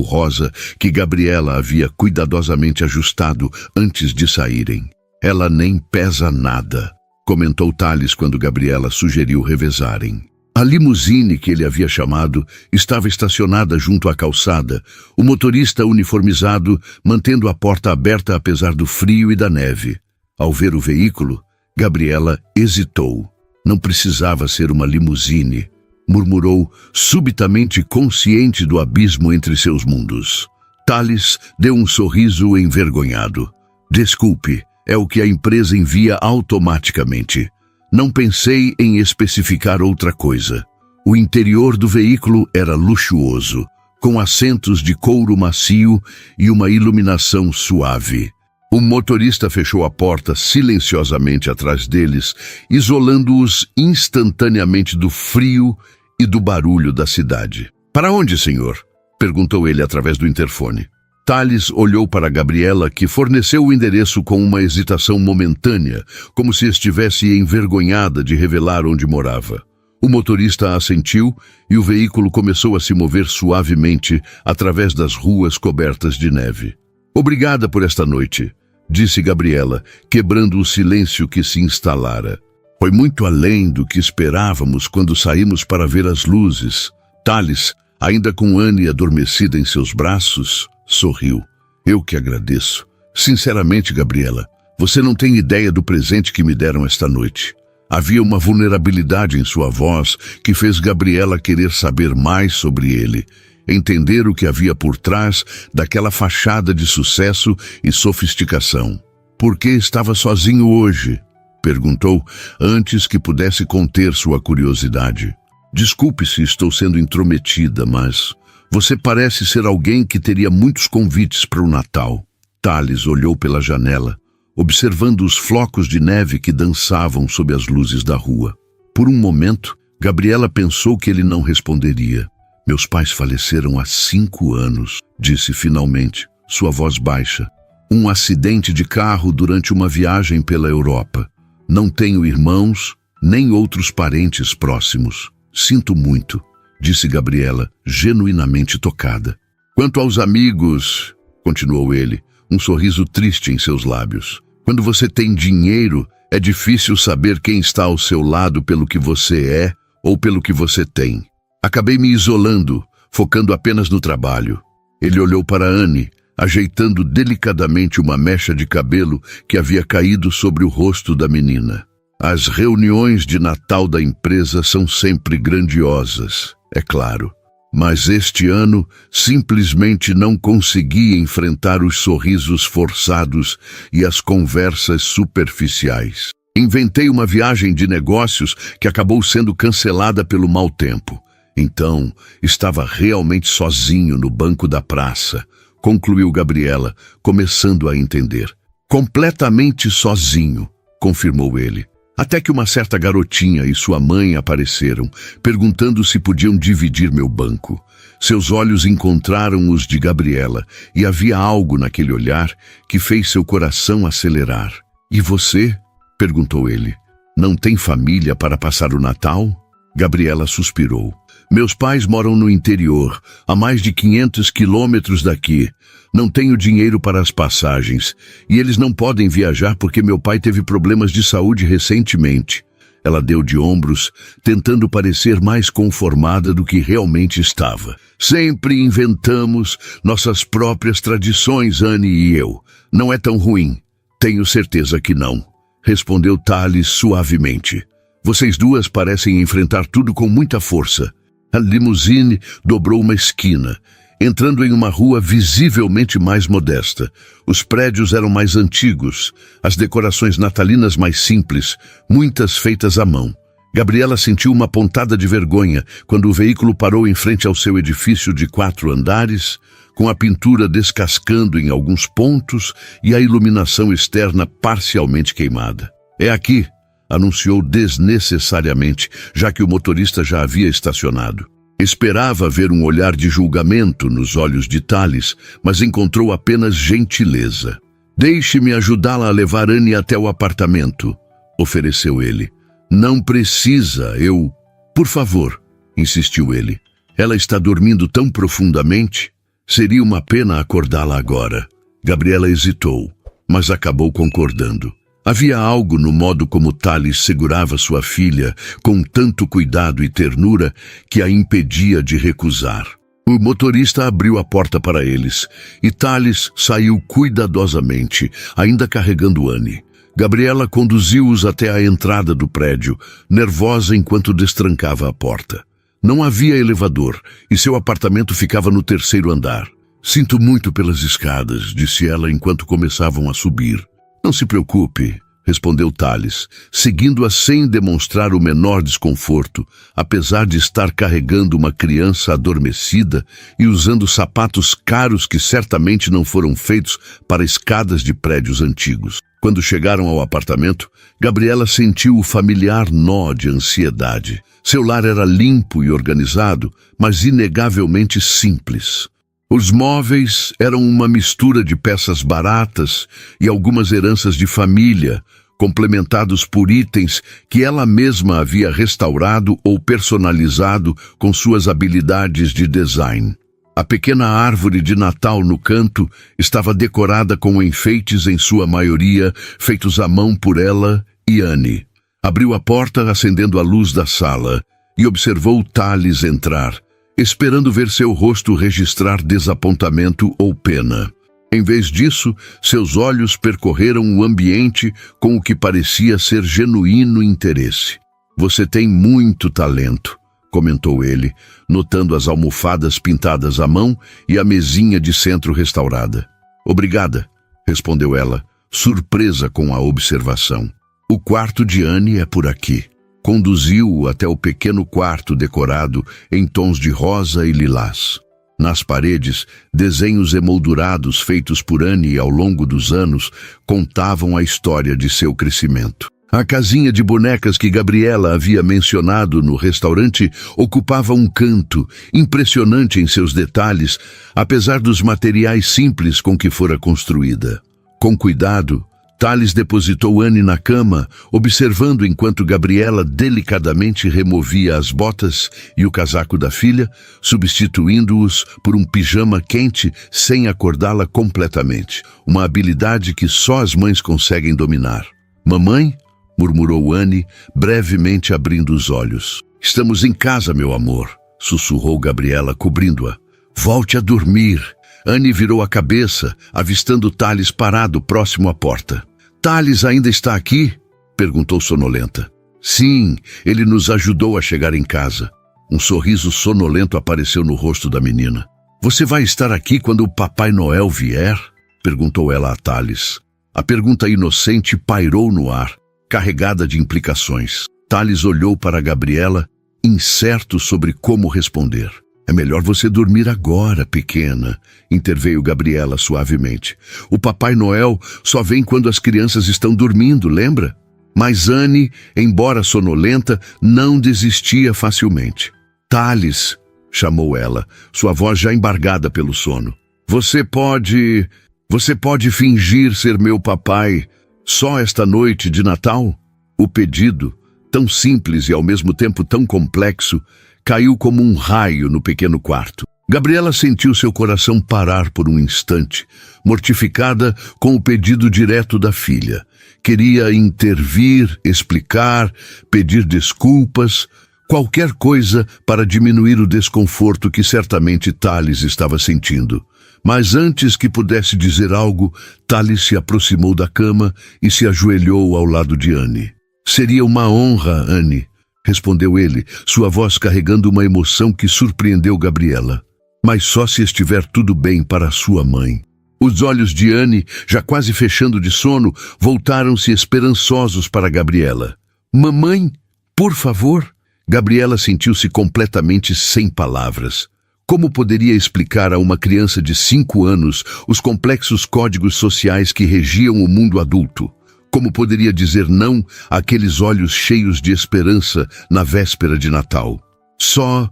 rosa que Gabriela havia cuidadosamente ajustado antes de saírem. Ela nem pesa nada, comentou Tales quando Gabriela sugeriu revezarem. A limusine que ele havia chamado estava estacionada junto à calçada, o motorista uniformizado mantendo a porta aberta apesar do frio e da neve. Ao ver o veículo, Gabriela hesitou. Não precisava ser uma limusine, murmurou, subitamente consciente do abismo entre seus mundos. Tales deu um sorriso envergonhado. Desculpe, é o que a empresa envia automaticamente. Não pensei em especificar outra coisa. O interior do veículo era luxuoso, com assentos de couro macio e uma iluminação suave. O motorista fechou a porta silenciosamente atrás deles, isolando-os instantaneamente do frio e do barulho da cidade. "Para onde, senhor?" perguntou ele através do interfone. Tales olhou para Gabriela, que forneceu o endereço com uma hesitação momentânea, como se estivesse envergonhada de revelar onde morava. O motorista assentiu e o veículo começou a se mover suavemente através das ruas cobertas de neve. "Obrigada por esta noite", disse Gabriela, quebrando o silêncio que se instalara. "Foi muito além do que esperávamos quando saímos para ver as luzes." Tales, ainda com Anne adormecida em seus braços, sorriu. "Eu que agradeço. Sinceramente, Gabriela, você não tem ideia do presente que me deram esta noite." Havia uma vulnerabilidade em sua voz que fez Gabriela querer saber mais sobre ele, entender o que havia por trás daquela fachada de sucesso e sofisticação. "Por que estava sozinho hoje?" perguntou, antes que pudesse conter sua curiosidade. "Desculpe se estou sendo intrometida, mas você parece ser alguém que teria muitos convites para o Natal." Tales olhou pela janela, observando os flocos de neve que dançavam sob as luzes da rua. Por um momento, Gabriela pensou que ele não responderia. "Meus pais faleceram há 5 anos, disse finalmente, sua voz baixa. "Um acidente de carro durante uma viagem pela Europa. Não tenho irmãos, nem outros parentes próximos. Sinto muito", disse Gabriela, genuinamente tocada. "Quanto aos amigos", continuou ele, um sorriso triste em seus lábios. "Quando você tem dinheiro, é difícil saber quem está ao seu lado pelo que você é ou pelo que você tem. Acabei me isolando, focando apenas no trabalho." Ele olhou para Anne, ajeitando delicadamente uma mecha de cabelo que havia caído sobre o rosto da menina. "As reuniões de Natal da empresa são sempre grandiosas, é claro. Mas este ano simplesmente não consegui enfrentar os sorrisos forçados e as conversas superficiais. Inventei uma viagem de negócios que acabou sendo cancelada pelo mau tempo. Então, estava realmente sozinho no banco da praça", concluiu Gabriela, começando a entender. "Completamente sozinho", confirmou ele. "Até que uma certa garotinha e sua mãe apareceram, perguntando se podiam dividir meu banco. Seus olhos encontraram os de Gabriela, e havia algo naquele olhar que fez seu coração acelerar. "E você?", perguntou ele. "Não tem família para passar o Natal?" Gabriela suspirou. "Meus pais moram no interior, a mais de 500 quilômetros daqui. Não tenho dinheiro para as passagens, e eles não podem viajar porque meu pai teve problemas de saúde recentemente." Ela deu de ombros, tentando parecer mais conformada do que realmente estava. "Sempre inventamos nossas próprias tradições, Anne e eu. Não é tão ruim." "Tenho certeza que não", respondeu Tales suavemente. "Vocês duas parecem enfrentar tudo com muita força." A limusine dobrou uma esquina, entrando em uma rua visivelmente mais modesta. Os prédios eram mais antigos, as decorações natalinas mais simples, muitas feitas à mão. Gabriela sentiu uma pontada de vergonha quando o veículo parou em frente ao seu edifício de 4 andares, com a pintura descascando em alguns pontos e a iluminação externa parcialmente queimada. "É aqui", anunciou desnecessariamente, já que o motorista já havia estacionado. Esperava ver um olhar de julgamento nos olhos de Tales, mas encontrou apenas gentileza. Deixe-me ajudá-la a levar Annie até o apartamento, ofereceu ele. Não precisa, eu... Por favor, insistiu ele. Ela está dormindo tão profundamente. Seria uma pena acordá-la agora. Gabriela hesitou, mas acabou concordando. Havia algo no modo como Tales segurava sua filha com tanto cuidado e ternura que a impedia de recusar. O motorista abriu a porta para eles e Tales saiu cuidadosamente, ainda carregando Annie. Gabriela conduziu-os até a entrada do prédio, nervosa enquanto destrancava a porta. Não havia elevador e seu apartamento ficava no 3º andar. Sinto muito pelas escadas, disse ela enquanto começavam a subir. Não se preocupe, respondeu Tales, seguindo-a sem demonstrar o menor desconforto, apesar de estar carregando uma criança adormecida e usando sapatos caros que certamente não foram feitos para escadas de prédios antigos. Quando chegaram ao apartamento, Gabriela sentiu o familiar nó de ansiedade. Seu lar era limpo e organizado, mas inegavelmente simples. Os móveis eram uma mistura de peças baratas e algumas heranças de família, complementados por itens que ela mesma havia restaurado ou personalizado com suas habilidades de design. A pequena árvore de Natal no canto estava decorada com enfeites em sua maioria feitos à mão por ela e Annie. Abriu a porta acendendo a luz da sala e observou Tales entrar, esperando ver seu rosto registrar desapontamento ou pena. Em vez disso, seus olhos percorreram o ambiente com o que parecia ser genuíno interesse. Você tem muito talento, comentou ele, notando as almofadas pintadas à mão e a mesinha de centro restaurada. Obrigada, respondeu ela, surpresa com a observação. O quarto de Annie é por aqui. Conduziu-o até o pequeno quarto decorado em tons de rosa e lilás. Nas paredes, desenhos emoldurados feitos por Annie ao longo dos anos contavam a história de seu crescimento. A casinha de bonecas que Gabriela havia mencionado no restaurante ocupava um canto, impressionante em seus detalhes, apesar dos materiais simples com que fora construída. Com cuidado, Tales depositou Annie na cama, observando enquanto Gabriela delicadamente removia as botas e o casaco da filha, substituindo-os por um pijama quente sem acordá-la completamente, uma habilidade que só as mães conseguem dominar. Mamãe? Murmurou Annie, brevemente abrindo os olhos. Estamos em casa, meu amor, sussurrou Gabriela, cobrindo-a. Volte a dormir. Annie virou a cabeça, avistando Tales parado próximo à porta. Tales ainda está aqui? Perguntou sonolenta. Sim, ele nos ajudou a chegar em casa. Um sorriso sonolento apareceu no rosto da menina. Você vai estar aqui quando o Papai Noel vier? Perguntou ela a Tales. A pergunta inocente pairou no ar, carregada de implicações. Tales olhou para Gabriela, incerto sobre como responder. É melhor você dormir agora, pequena, interveio Gabriela suavemente. O Papai Noel só vem quando as crianças estão dormindo, lembra? Mas Annie, embora sonolenta, não desistia facilmente. Tales, chamou ela, sua voz já embargada pelo sono. Você pode fingir ser meu papai só esta noite de Natal? O pedido, tão simples e ao mesmo tempo tão complexo, caiu como um raio no pequeno quarto. Gabriela sentiu seu coração parar por um instante, mortificada com o pedido direto da filha. Queria intervir, explicar, pedir desculpas, qualquer coisa para diminuir o desconforto que certamente Tales estava sentindo. Mas antes que pudesse dizer algo, Tales se aproximou da cama e se ajoelhou ao lado de Annie. Seria uma honra, Annie, respondeu ele, sua voz carregando uma emoção que surpreendeu Gabriela. Mas só se estiver tudo bem para a sua mãe. Os olhos de Annie, já quase fechando de sono, voltaram-se esperançosos para Gabriela. Mamãe, por favor? Gabriela sentiu-se completamente sem palavras. Como poderia explicar a uma criança de 5 anos os complexos códigos sociais que regiam o mundo adulto? Como poderia dizer não àqueles olhos cheios de esperança na véspera de Natal? Só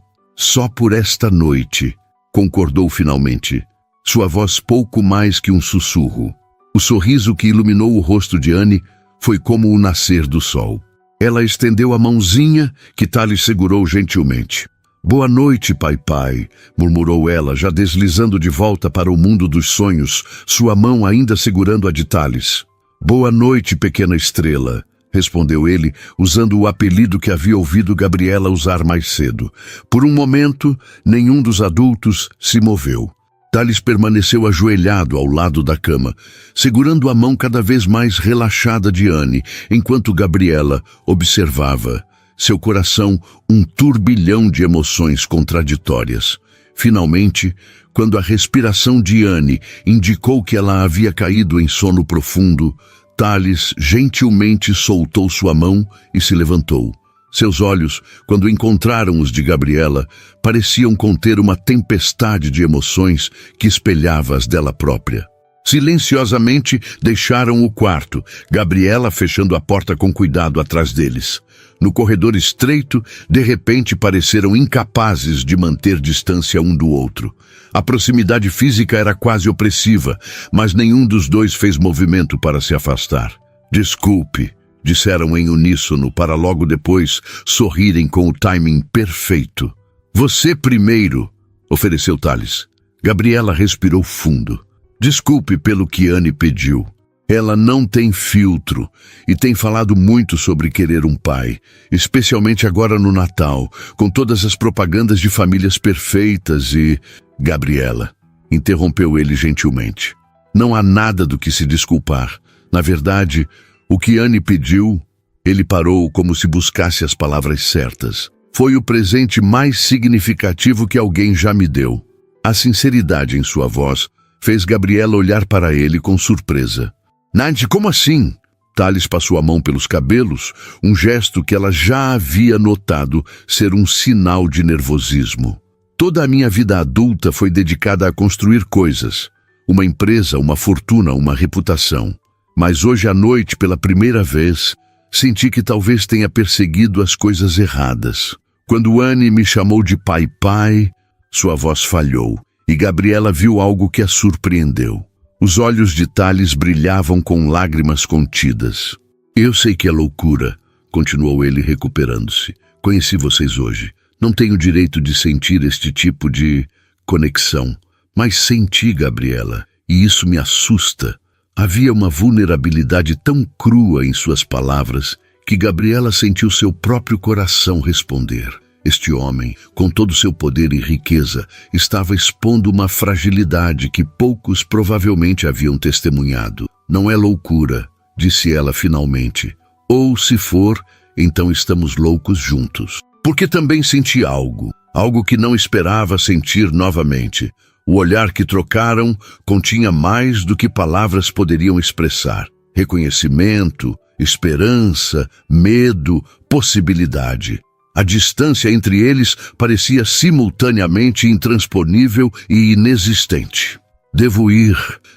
por esta noite, concordou finalmente. Sua voz pouco mais que um sussurro. O sorriso que iluminou o rosto de Anne foi como o nascer do sol. Ela estendeu a mãozinha que Tales segurou gentilmente. Boa noite, pai, murmurou ela, já deslizando de volta para o mundo dos sonhos, sua mão ainda segurando a de Tales. Boa noite, pequena estrela, respondeu ele, usando o apelido que havia ouvido Gabriela usar mais cedo. Por um momento, nenhum dos adultos se moveu. Tales permaneceu ajoelhado ao lado da cama, segurando a mão cada vez mais relaxada de Anne, enquanto Gabriela observava. Seu coração um turbilhão de emoções contraditórias. Finalmente, quando a respiração de Anne indicou que ela havia caído em sono profundo, Tales gentilmente soltou sua mão e se levantou. Seus olhos, quando encontraram os de Gabriela, pareciam conter uma tempestade de emoções que espelhava as dela própria. Silenciosamente deixaram o quarto, Gabriela fechando a porta com cuidado atrás deles. No corredor estreito, de repente pareceram incapazes de manter distância um do outro. A proximidade física era quase opressiva, mas nenhum dos dois fez movimento para se afastar. Desculpe, disseram em uníssono para logo depois sorrirem com o timing perfeito. Você primeiro, ofereceu Tales. Gabriela respirou fundo. Desculpe pelo que Anne pediu. Ela não tem filtro e tem falado muito sobre querer um pai, especialmente agora no Natal, com todas as propagandas de famílias perfeitas e... Gabriela, interrompeu ele gentilmente. Não há nada do que se desculpar. Na verdade, o que Anne pediu, ele parou como se buscasse as palavras certas. Foi o presente mais significativo que alguém já me deu. A sinceridade em sua voz fez Gabriela olhar para ele com surpresa. Nadie, como assim? Tales passou a mão pelos cabelos, um gesto que ela já havia notado ser um sinal de nervosismo. Toda a minha vida adulta foi dedicada a construir coisas. Uma empresa, uma fortuna, uma reputação. Mas hoje à noite, pela primeira vez, senti que talvez tenha perseguido as coisas erradas. Quando Anne me chamou de pai, sua voz falhou, e Gabriela viu algo que a surpreendeu. Os olhos de Tales brilhavam com lágrimas contidas. Eu sei que é loucura, continuou ele recuperando-se. Conheci vocês hoje. Não tenho direito de sentir este tipo de conexão. Mas senti, Gabriela, e isso me assusta. Havia uma vulnerabilidade tão crua em suas palavras que Gabriela sentiu seu próprio coração responder. Este homem, com todo seu poder e riqueza, estava expondo uma fragilidade que poucos provavelmente haviam testemunhado. Não é loucura, disse ela finalmente. Ou, se for, então estamos loucos juntos. Porque também senti algo que não esperava sentir novamente. O olhar que trocaram continha mais do que palavras poderiam expressar. Reconhecimento, esperança, medo, possibilidade. A distância entre eles parecia simultaneamente intransponível e inexistente. Devo ir,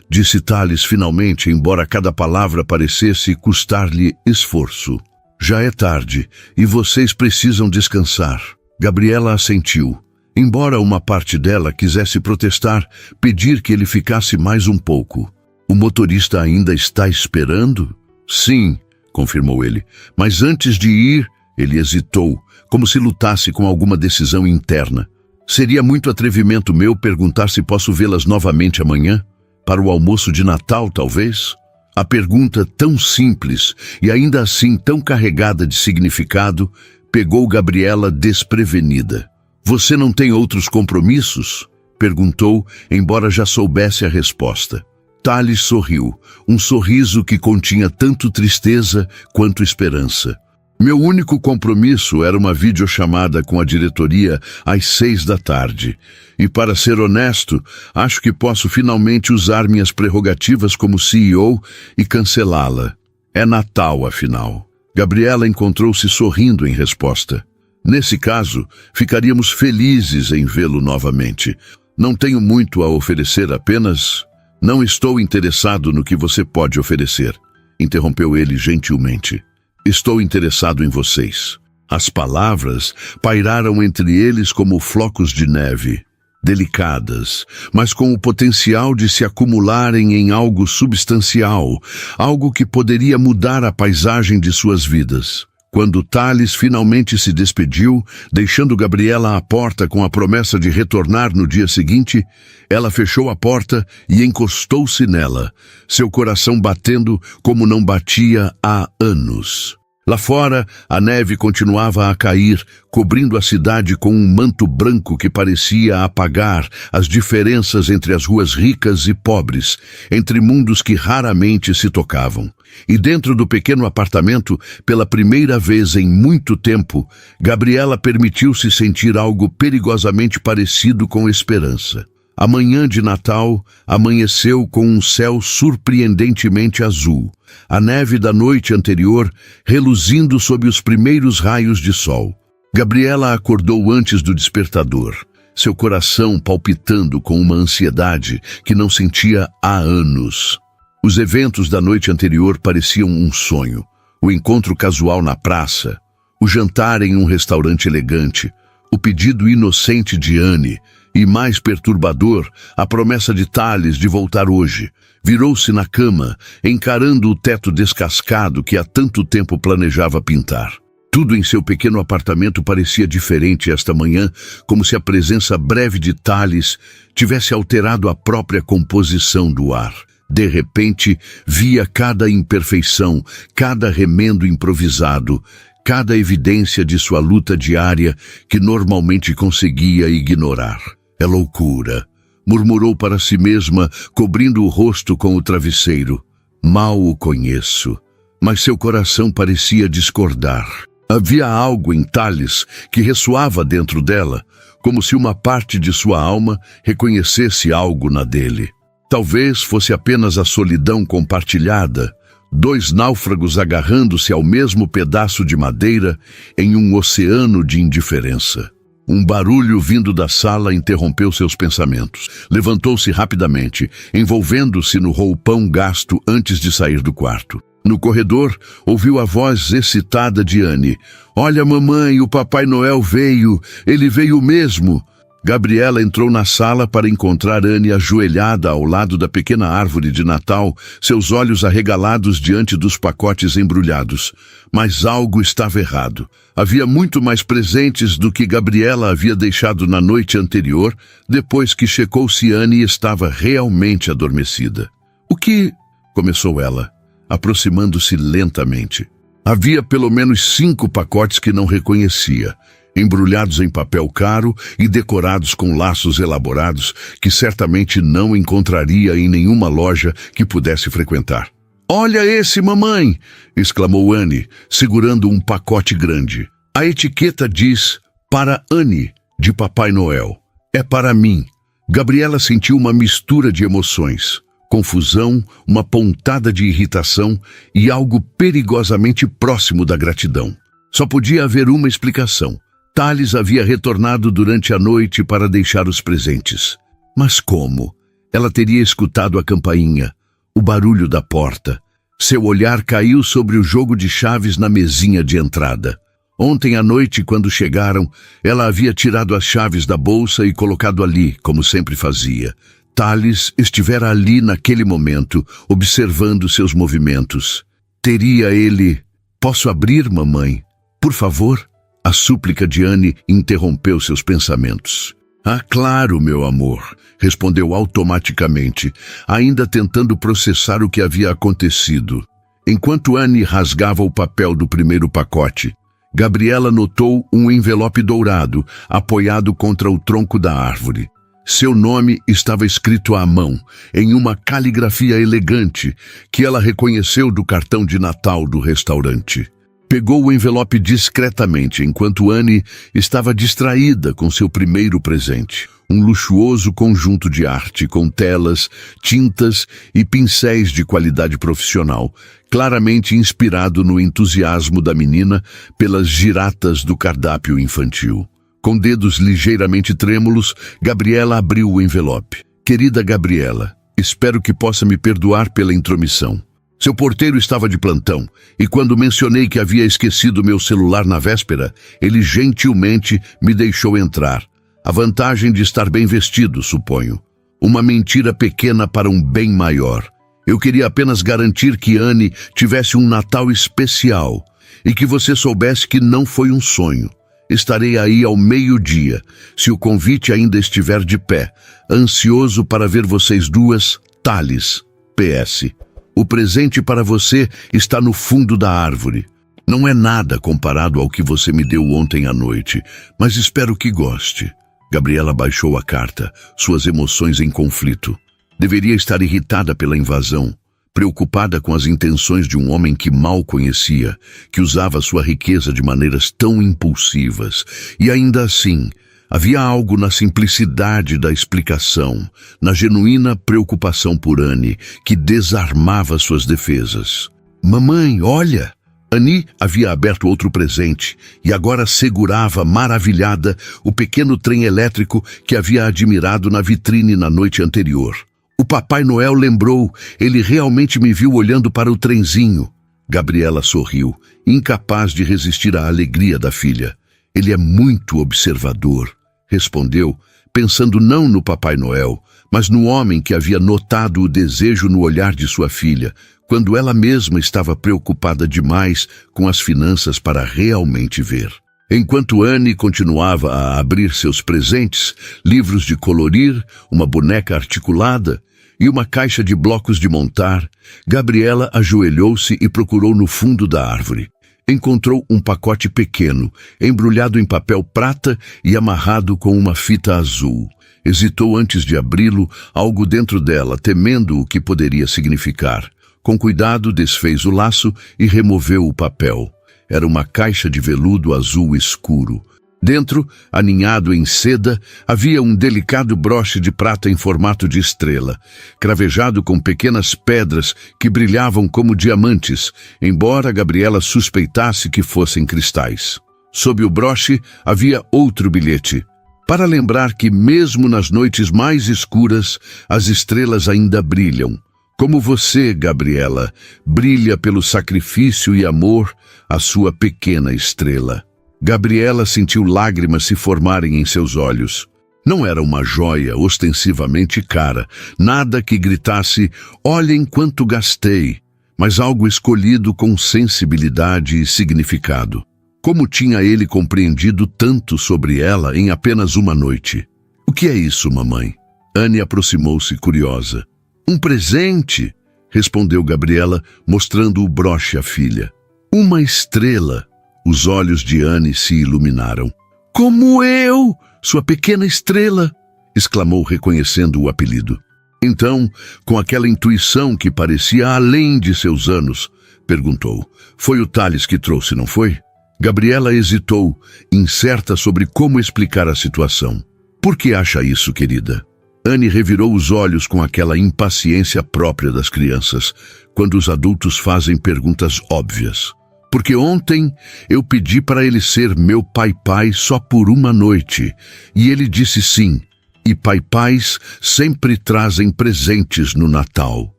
disse Tales finalmente, embora cada palavra parecesse custar-lhe esforço. Já é tarde e vocês precisam descansar. Gabriela assentiu. Embora uma parte dela quisesse protestar, pedir que ele ficasse mais um pouco. O motorista ainda está esperando? Sim, confirmou ele. Mas antes de ir, ele hesitou, como se lutasse com alguma decisão interna. Seria muito atrevimento meu perguntar se posso vê-las novamente amanhã? Para o almoço de Natal, talvez? A pergunta tão simples e ainda assim tão carregada de significado pegou Gabriela desprevenida. Você não tem outros compromissos? Perguntou, embora já soubesse a resposta. Tales sorriu, um sorriso que continha tanto tristeza quanto esperança. Meu único compromisso era uma videochamada com a diretoria às 6 da tarde. E para ser honesto, acho que posso finalmente usar minhas prerrogativas como CEO e cancelá-la. É Natal, afinal. Gabriela encontrou-se sorrindo em resposta. Nesse caso, ficaríamos felizes em vê-lo novamente. Não tenho muito a oferecer, apenas não estou interessado no que você pode oferecer. interrompeu ele gentilmente. Estou interessado em vocês. As palavras pairaram entre eles como flocos de neve, delicadas, mas com o potencial de se acumularem em algo substancial, algo que poderia mudar a paisagem de suas vidas. Quando Thales finalmente se despediu, deixando Gabriela à porta com a promessa de retornar no dia seguinte, ela fechou a porta e encostou-se nela, seu coração batendo como não batia há anos. Lá fora, a neve continuava a cair, cobrindo a cidade com um manto branco que parecia apagar as diferenças entre as ruas ricas e pobres, entre mundos que raramente se tocavam. E dentro do pequeno apartamento, pela primeira vez em muito tempo, Gabriela permitiu-se sentir algo perigosamente parecido com esperança. A manhã de Natal amanheceu com um céu surpreendentemente azul, a neve da noite anterior reluzindo sob os primeiros raios de sol. Gabriela acordou antes do despertador, seu coração palpitando com uma ansiedade que não sentia há anos. Os eventos da noite anterior pareciam um sonho. O encontro casual na praça, o jantar em um restaurante elegante, o pedido inocente de Anne, e mais perturbador, a promessa de Thales de voltar hoje. Virou-se na cama, encarando o teto descascado que há tanto tempo planejava pintar. Tudo em seu pequeno apartamento parecia diferente esta manhã, como se a presença breve de Thales tivesse alterado a própria composição do ar. De repente, via cada imperfeição, cada remendo improvisado, cada evidência de sua luta diária que normalmente conseguia ignorar. É loucura, murmurou para si mesma, cobrindo o rosto com o travesseiro. Mal o conheço, mas seu coração parecia discordar. Havia algo em Thales que ressoava dentro dela, como se uma parte de sua alma reconhecesse algo na dele. Talvez fosse apenas a solidão compartilhada, dois náufragos agarrando-se ao mesmo pedaço de madeira em um oceano de indiferença. Um barulho vindo da sala interrompeu seus pensamentos. Levantou-se rapidamente, envolvendo-se no roupão gasto antes de sair do quarto. No corredor, ouviu a voz excitada de Anne. "Olha, mamãe, o Papai Noel veio! Ele veio mesmo!" Gabriela entrou na sala para encontrar Anne ajoelhada ao lado da pequena árvore de Natal, seus olhos arregalados diante dos pacotes embrulhados. Mas algo estava errado. Havia muito mais presentes do que Gabriela havia deixado na noite anterior, depois que checou se Anne estava realmente adormecida. "O que?" começou ela, aproximando-se lentamente. Havia pelo menos 5 pacotes que não reconhecia, embrulhados em papel caro e decorados com laços elaborados que certamente não encontraria em nenhuma loja que pudesse frequentar. "Olha esse, mamãe!" exclamou Anne, segurando um pacote grande. A etiqueta diz "Para Anne, de Papai Noel. É para mim." Gabriela sentiu uma mistura de emoções. Confusão, uma pontada de irritação e algo perigosamente próximo da gratidão. Só podia haver uma explicação. Thales havia retornado durante a noite para deixar os presentes. Mas como? Ela teria escutado a campainha, o barulho da porta. Seu olhar caiu sobre o jogo de chaves na mesinha de entrada. Ontem à noite, quando chegaram, ela havia tirado as chaves da bolsa e colocado ali, como sempre fazia. Thales estivera ali naquele momento, observando seus movimentos. Teria ele... "Posso abrir, mamãe? Por favor?" A súplica de Anne interrompeu seus pensamentos. "Ah, claro, meu amor", respondeu automaticamente, ainda tentando processar o que havia acontecido. Enquanto Anne rasgava o papel do primeiro pacote, Gabriela notou um envelope dourado, apoiado contra o tronco da árvore. Seu nome estava escrito à mão, em uma caligrafia elegante, que ela reconheceu do cartão de Natal do restaurante. Pegou o envelope discretamente, enquanto Anne estava distraída com seu primeiro presente. Um luxuoso conjunto de arte com telas, tintas e pincéis de qualidade profissional, claramente inspirado no entusiasmo da menina pelas giratas do cardápio infantil. Com dedos ligeiramente trêmulos, Gabriela abriu o envelope. "Querida Gabriela, espero que possa me perdoar pela intromissão. Seu porteiro estava de plantão, e quando mencionei que havia esquecido meu celular na véspera, ele gentilmente me deixou entrar. A vantagem de estar bem vestido, suponho. Uma mentira pequena para um bem maior. Eu queria apenas garantir que Anne tivesse um Natal especial e que você soubesse que não foi um sonho. Estarei aí ao meio-dia, se o convite ainda estiver de pé, ansioso para ver vocês duas, Thales. PS. O presente para você está no fundo da árvore. Não é nada comparado ao que você me deu ontem à noite, mas espero que goste. Gabriela baixou a carta, suas emoções em conflito. Deveria estar irritada pela invasão, preocupada com as intenções de um homem que mal conhecia, que usava sua riqueza de maneiras tão impulsivas. E ainda assim, havia algo na simplicidade da explicação, na genuína preocupação por Anne, que desarmava suas defesas. Mamãe, olha! Annie havia aberto outro presente e agora segurava, maravilhada, o pequeno trem elétrico que havia admirado na vitrine na noite anterior. O Papai Noel lembrou, ele realmente me viu olhando para o trenzinho. Gabriela sorriu, incapaz de resistir à alegria da filha. Ele é muito observador, respondeu, pensando não no Papai Noel, mas no homem que havia notado o desejo no olhar de sua filha, quando ela mesma estava preocupada demais com as finanças para realmente ver. Enquanto Anne continuava a abrir seus presentes, livros de colorir, uma boneca articulada e uma caixa de blocos de montar, Gabriela ajoelhou-se e procurou no fundo da árvore. Encontrou um pacote pequeno, embrulhado em papel prata e amarrado com uma fita azul. Hesitou antes de abri-lo, algo dentro dela, temendo o que poderia significar. Com cuidado, desfez o laço e removeu o papel. Era uma caixa de veludo azul escuro. Dentro, aninhado em seda, havia um delicado broche de prata em formato de estrela, cravejado com pequenas pedras que brilhavam como diamantes, embora Gabriela suspeitasse que fossem cristais. Sob o broche havia outro bilhete, para lembrar que mesmo nas noites mais escuras, as estrelas ainda brilham. Como você, Gabriela, brilha pelo sacrifício e amor, a sua pequena estrela. Gabriela sentiu lágrimas se formarem em seus olhos. Não era uma joia ostensivamente cara, nada que gritasse, olhem quanto gastei, mas algo escolhido com sensibilidade e significado. Como tinha ele compreendido tanto sobre ela em apenas uma noite? O que é isso, mamãe? Anne aproximou-se curiosa. Um presente, respondeu Gabriela, mostrando o broche à filha. Uma estrela. Os olhos de Anne se iluminaram. Como eu, sua pequena estrela, exclamou reconhecendo o apelido. Então, com aquela intuição que parecia além de seus anos, perguntou, foi o Thales que trouxe, não foi? Gabriela hesitou, incerta sobre como explicar a situação. Por que acha isso, querida? Anne revirou os olhos com aquela impaciência própria das crianças, quando os adultos fazem perguntas óbvias. Porque ontem eu pedi para ele ser meu pai-pai só por uma noite, e ele disse sim, e pai-pais sempre trazem presentes no Natal.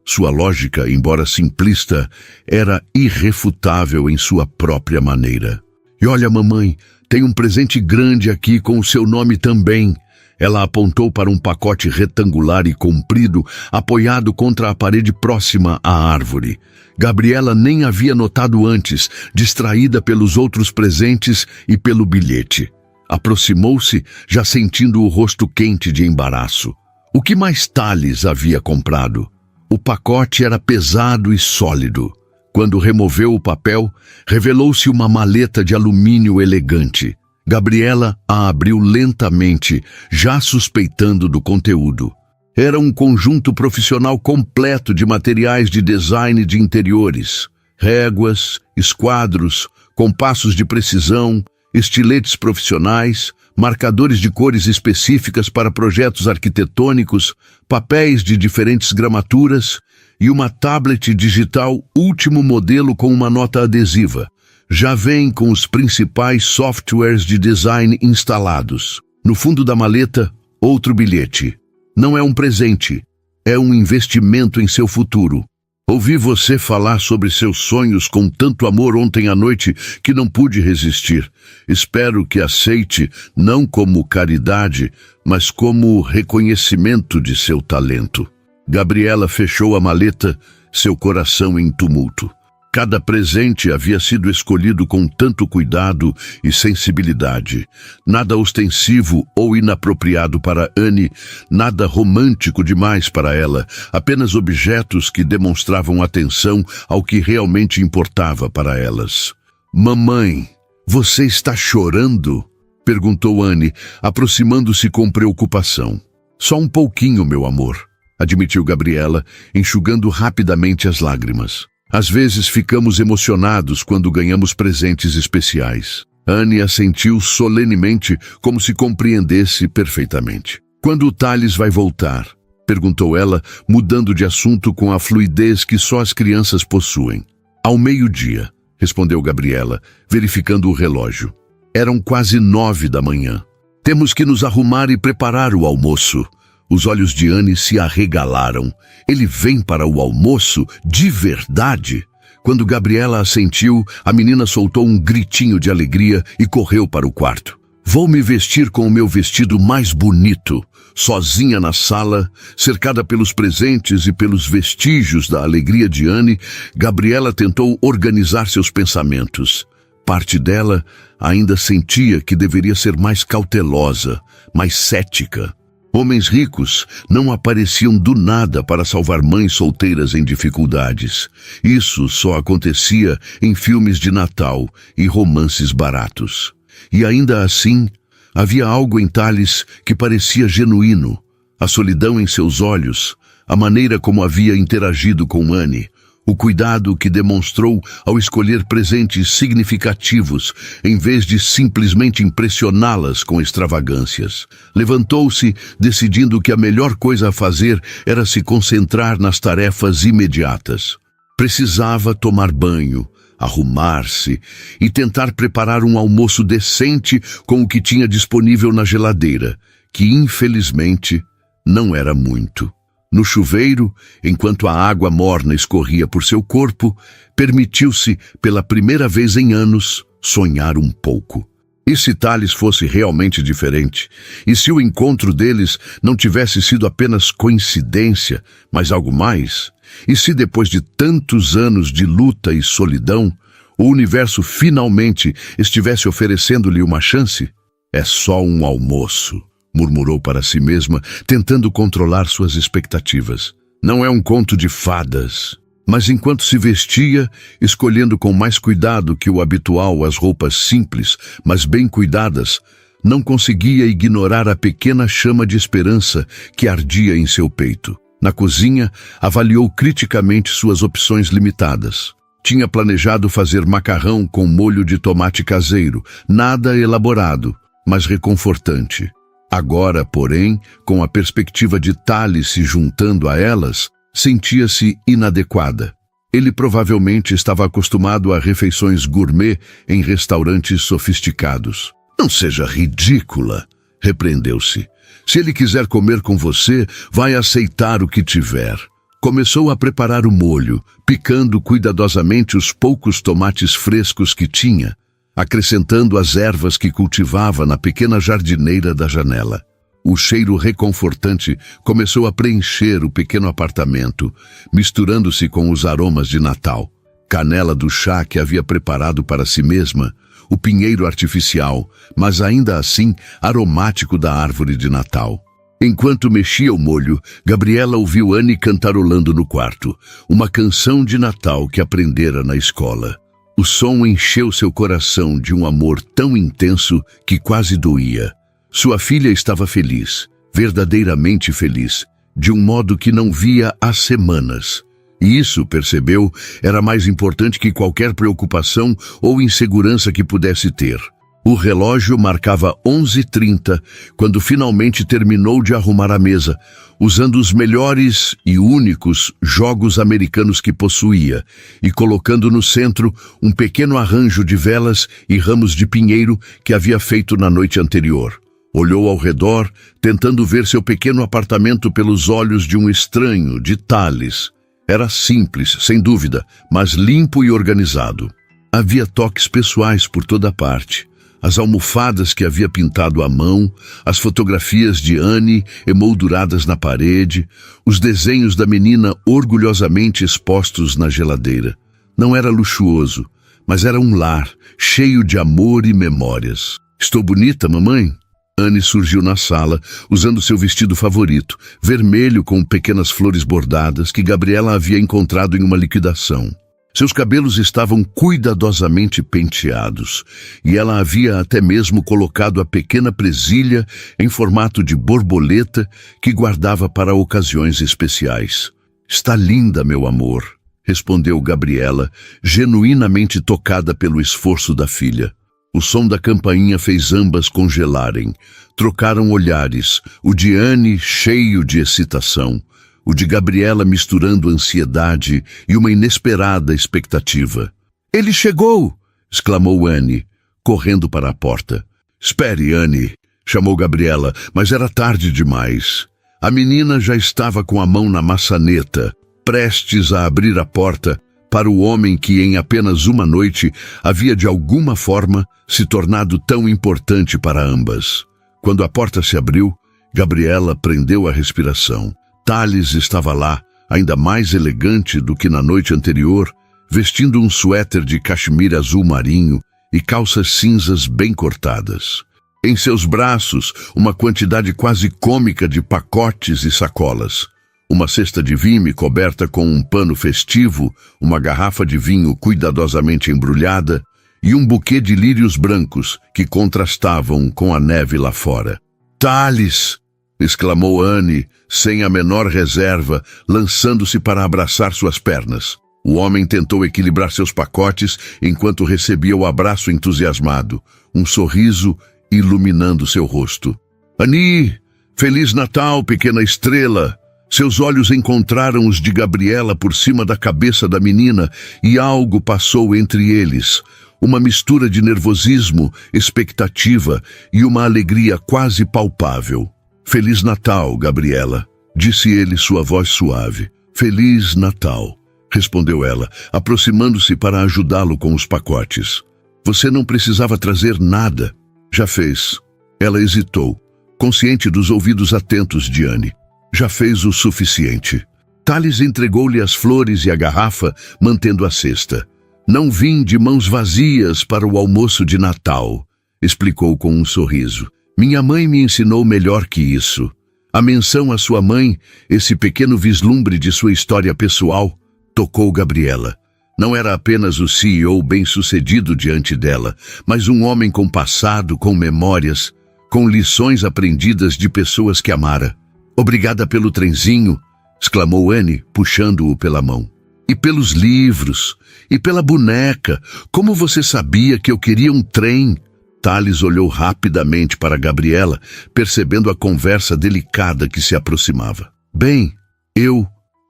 Sua lógica, embora simplista, era irrefutável em sua própria maneira. E olha, mamãe, tem um presente grande aqui com o seu nome também. Ela apontou para um pacote retangular e comprido, apoiado contra a parede próxima à árvore. Gabriela nem havia notado antes, distraída pelos outros presentes e pelo bilhete. Aproximou-se, já sentindo o rosto quente de embaraço. O que mais Thales havia comprado? O pacote era pesado e sólido. Quando removeu o papel, revelou-se uma maleta de alumínio elegante. Gabriela a abriu lentamente, já suspeitando do conteúdo. Era um conjunto profissional completo de materiais de design de interiores, réguas, esquadros, compassos de precisão, estiletes profissionais, marcadores de cores específicas para projetos arquitetônicos, papéis de diferentes gramaturas e uma tablet digital último modelo com uma nota adesiva. Já vem com os principais softwares de design instalados. No fundo da maleta, outro bilhete. Não é um presente, é um investimento em seu futuro. Ouvi você falar sobre seus sonhos com tanto amor ontem à noite que não pude resistir. Espero que aceite não como caridade, mas como reconhecimento de seu talento. Gabriela fechou a maleta, seu coração em tumulto. Cada presente havia sido escolhido com tanto cuidado e sensibilidade. Nada ostensivo ou inapropriado para Anne, nada romântico demais para ela, apenas objetos que demonstravam atenção ao que realmente importava para elas. Mamãe, você está chorando? Perguntou Anne, aproximando-se com preocupação. Só um pouquinho, meu amor, admitiu Gabriela, enxugando rapidamente as lágrimas. Às vezes ficamos emocionados quando ganhamos presentes especiais. Anne assentiu solenemente, como se compreendesse perfeitamente. Quando o Thales vai voltar? Perguntou ela, mudando de assunto com a fluidez que só as crianças possuem. Ao meio-dia, respondeu Gabriela, verificando o relógio. Eram quase 9 da manhã. Temos que nos arrumar e preparar o almoço. Os olhos de Anne se arregalaram. Ele vem para o almoço? De verdade? Quando Gabriela assentiu, a menina soltou um gritinho de alegria e correu para o quarto. Vou me vestir com o meu vestido mais bonito. Sozinha na sala, cercada pelos presentes e pelos vestígios da alegria de Anne, Gabriela tentou organizar seus pensamentos. Parte dela ainda sentia que deveria ser mais cautelosa, mais cética. Homens ricos não apareciam do nada para salvar mães solteiras em dificuldades. Isso só acontecia em filmes de Natal e romances baratos. E ainda assim, havia algo em Thales que parecia genuíno. A solidão em seus olhos, a maneira como havia interagido com Anne, o cuidado que demonstrou ao escolher presentes significativos, em vez de simplesmente impressioná-las com extravagâncias. Levantou-se, decidindo que a melhor coisa a fazer era se concentrar nas tarefas imediatas. Precisava tomar banho, arrumar-se e tentar preparar um almoço decente com o que tinha disponível na geladeira, que infelizmente não era muito. No chuveiro, enquanto a água morna escorria por seu corpo, permitiu-se, pela primeira vez em anos, sonhar um pouco. E se Thales fosse realmente diferente? E se o encontro deles não tivesse sido apenas coincidência, mas algo mais? E se depois de tantos anos de luta e solidão, o universo finalmente estivesse oferecendo-lhe uma chance? É só um almoço, murmurou para si mesma, tentando controlar suas expectativas. Não é um conto de fadas. Mas enquanto se vestia, escolhendo com mais cuidado que o habitual as roupas simples, mas bem cuidadas, não conseguia ignorar a pequena chama de esperança que ardia em seu peito. Na cozinha, avaliou criticamente suas opções limitadas. Tinha planejado fazer macarrão com molho de tomate caseiro, nada elaborado, mas reconfortante. Agora, porém, com a perspectiva de Thales se juntando a elas, sentia-se inadequada. Ele provavelmente estava acostumado a refeições gourmet em restaurantes sofisticados. Não seja ridícula, repreendeu-se. Se ele quiser comer com você, vai aceitar o que tiver. Começou a preparar o molho, picando cuidadosamente os poucos tomates frescos que tinha, acrescentando as ervas que cultivava na pequena jardineira da janela. O cheiro reconfortante começou a preencher o pequeno apartamento, misturando-se com os aromas de Natal. Canela do chá que havia preparado para si mesma, o pinheiro artificial, mas ainda assim aromático da árvore de Natal. Enquanto mexia o molho, Gabriela ouviu Anne cantarolando no quarto, uma canção de Natal que aprendera na escola. O som encheu seu coração de um amor tão intenso que quase doía. Sua filha estava feliz, verdadeiramente feliz, de um modo que não via há semanas. E isso, percebeu, era mais importante que qualquer preocupação ou insegurança que pudesse ter. O relógio marcava 11h30 quando finalmente terminou de arrumar a mesa, usando os melhores e únicos jogos americanos que possuía e colocando no centro um pequeno arranjo de velas e ramos de pinheiro que havia feito na noite anterior. Olhou ao redor, tentando ver seu pequeno apartamento pelos olhos de um estranho, de Thales. Era simples, sem dúvida, mas limpo e organizado. Havia toques pessoais por toda parte. As almofadas que havia pintado à mão, as fotografias de Annie emolduradas na parede, os desenhos da menina orgulhosamente expostos na geladeira. Não era luxuoso, mas era um lar, cheio de amor e memórias. "Estou bonita, mamãe?" Annie surgiu na sala, usando seu vestido favorito, vermelho com pequenas flores bordadas que Gabriela havia encontrado em uma liquidação. Seus cabelos estavam cuidadosamente penteados, e ela havia até mesmo colocado a pequena presilha em formato de borboleta que guardava para ocasiões especiais. "Está linda, meu amor", respondeu Gabriela, genuinamente tocada pelo esforço da filha. O som da campainha fez ambas congelarem. Trocaram olhares, o de Annie cheio de excitação, o de Gabriela misturando ansiedade e uma inesperada expectativa. "Ele chegou!" exclamou Annie, correndo para a porta. "Espere, Annie", chamou Gabriela, mas era tarde demais. A menina já estava com a mão na maçaneta, prestes a abrir a porta para o homem que em apenas uma noite havia de alguma forma se tornado tão importante para ambas. Quando a porta se abriu, Gabriela prendeu a respiração. Thales estava lá, ainda mais elegante do que na noite anterior, vestindo um suéter de cachemira azul marinho e calças cinzas bem cortadas. Em seus braços, uma quantidade quase cômica de pacotes e sacolas. Uma cesta de vime coberta com um pano festivo, uma garrafa de vinho cuidadosamente embrulhada e um buquê de lírios brancos que contrastavam com a neve lá fora. "Thales!" exclamou Annie, sem a menor reserva, lançando-se para abraçar suas pernas. O homem tentou equilibrar seus pacotes enquanto recebia o abraço entusiasmado, um sorriso iluminando seu rosto. "Annie! Feliz Natal, pequena estrela!" Seus olhos encontraram os de Gabriela por cima da cabeça da menina e algo passou entre eles. Uma mistura de nervosismo, expectativa e uma alegria quase palpável. "Feliz Natal, Gabriela", disse ele, sua voz suave. "Feliz Natal", respondeu ela, aproximando-se para ajudá-lo com os pacotes. "Você não precisava trazer nada." "Já fez." Ela hesitou, consciente dos ouvidos atentos de Annie. "Já fez o suficiente." Thales entregou-lhe as flores e a garrafa, mantendo a cesta. "Não vim de mãos vazias para o almoço de Natal", explicou com um sorriso. "Minha mãe me ensinou melhor que isso." A menção à sua mãe, esse pequeno vislumbre de sua história pessoal, tocou Gabriela. Não era apenas o CEO bem-sucedido diante dela, mas um homem com passado, com memórias, com lições aprendidas de pessoas que amara. "Obrigada pelo trenzinho", exclamou Annie, puxando-o pela mão. "E pelos livros, e pela boneca. Como você sabia que eu queria um trem?" Thales olhou rapidamente para Gabriela, percebendo a conversa delicada que se aproximava. "Bem,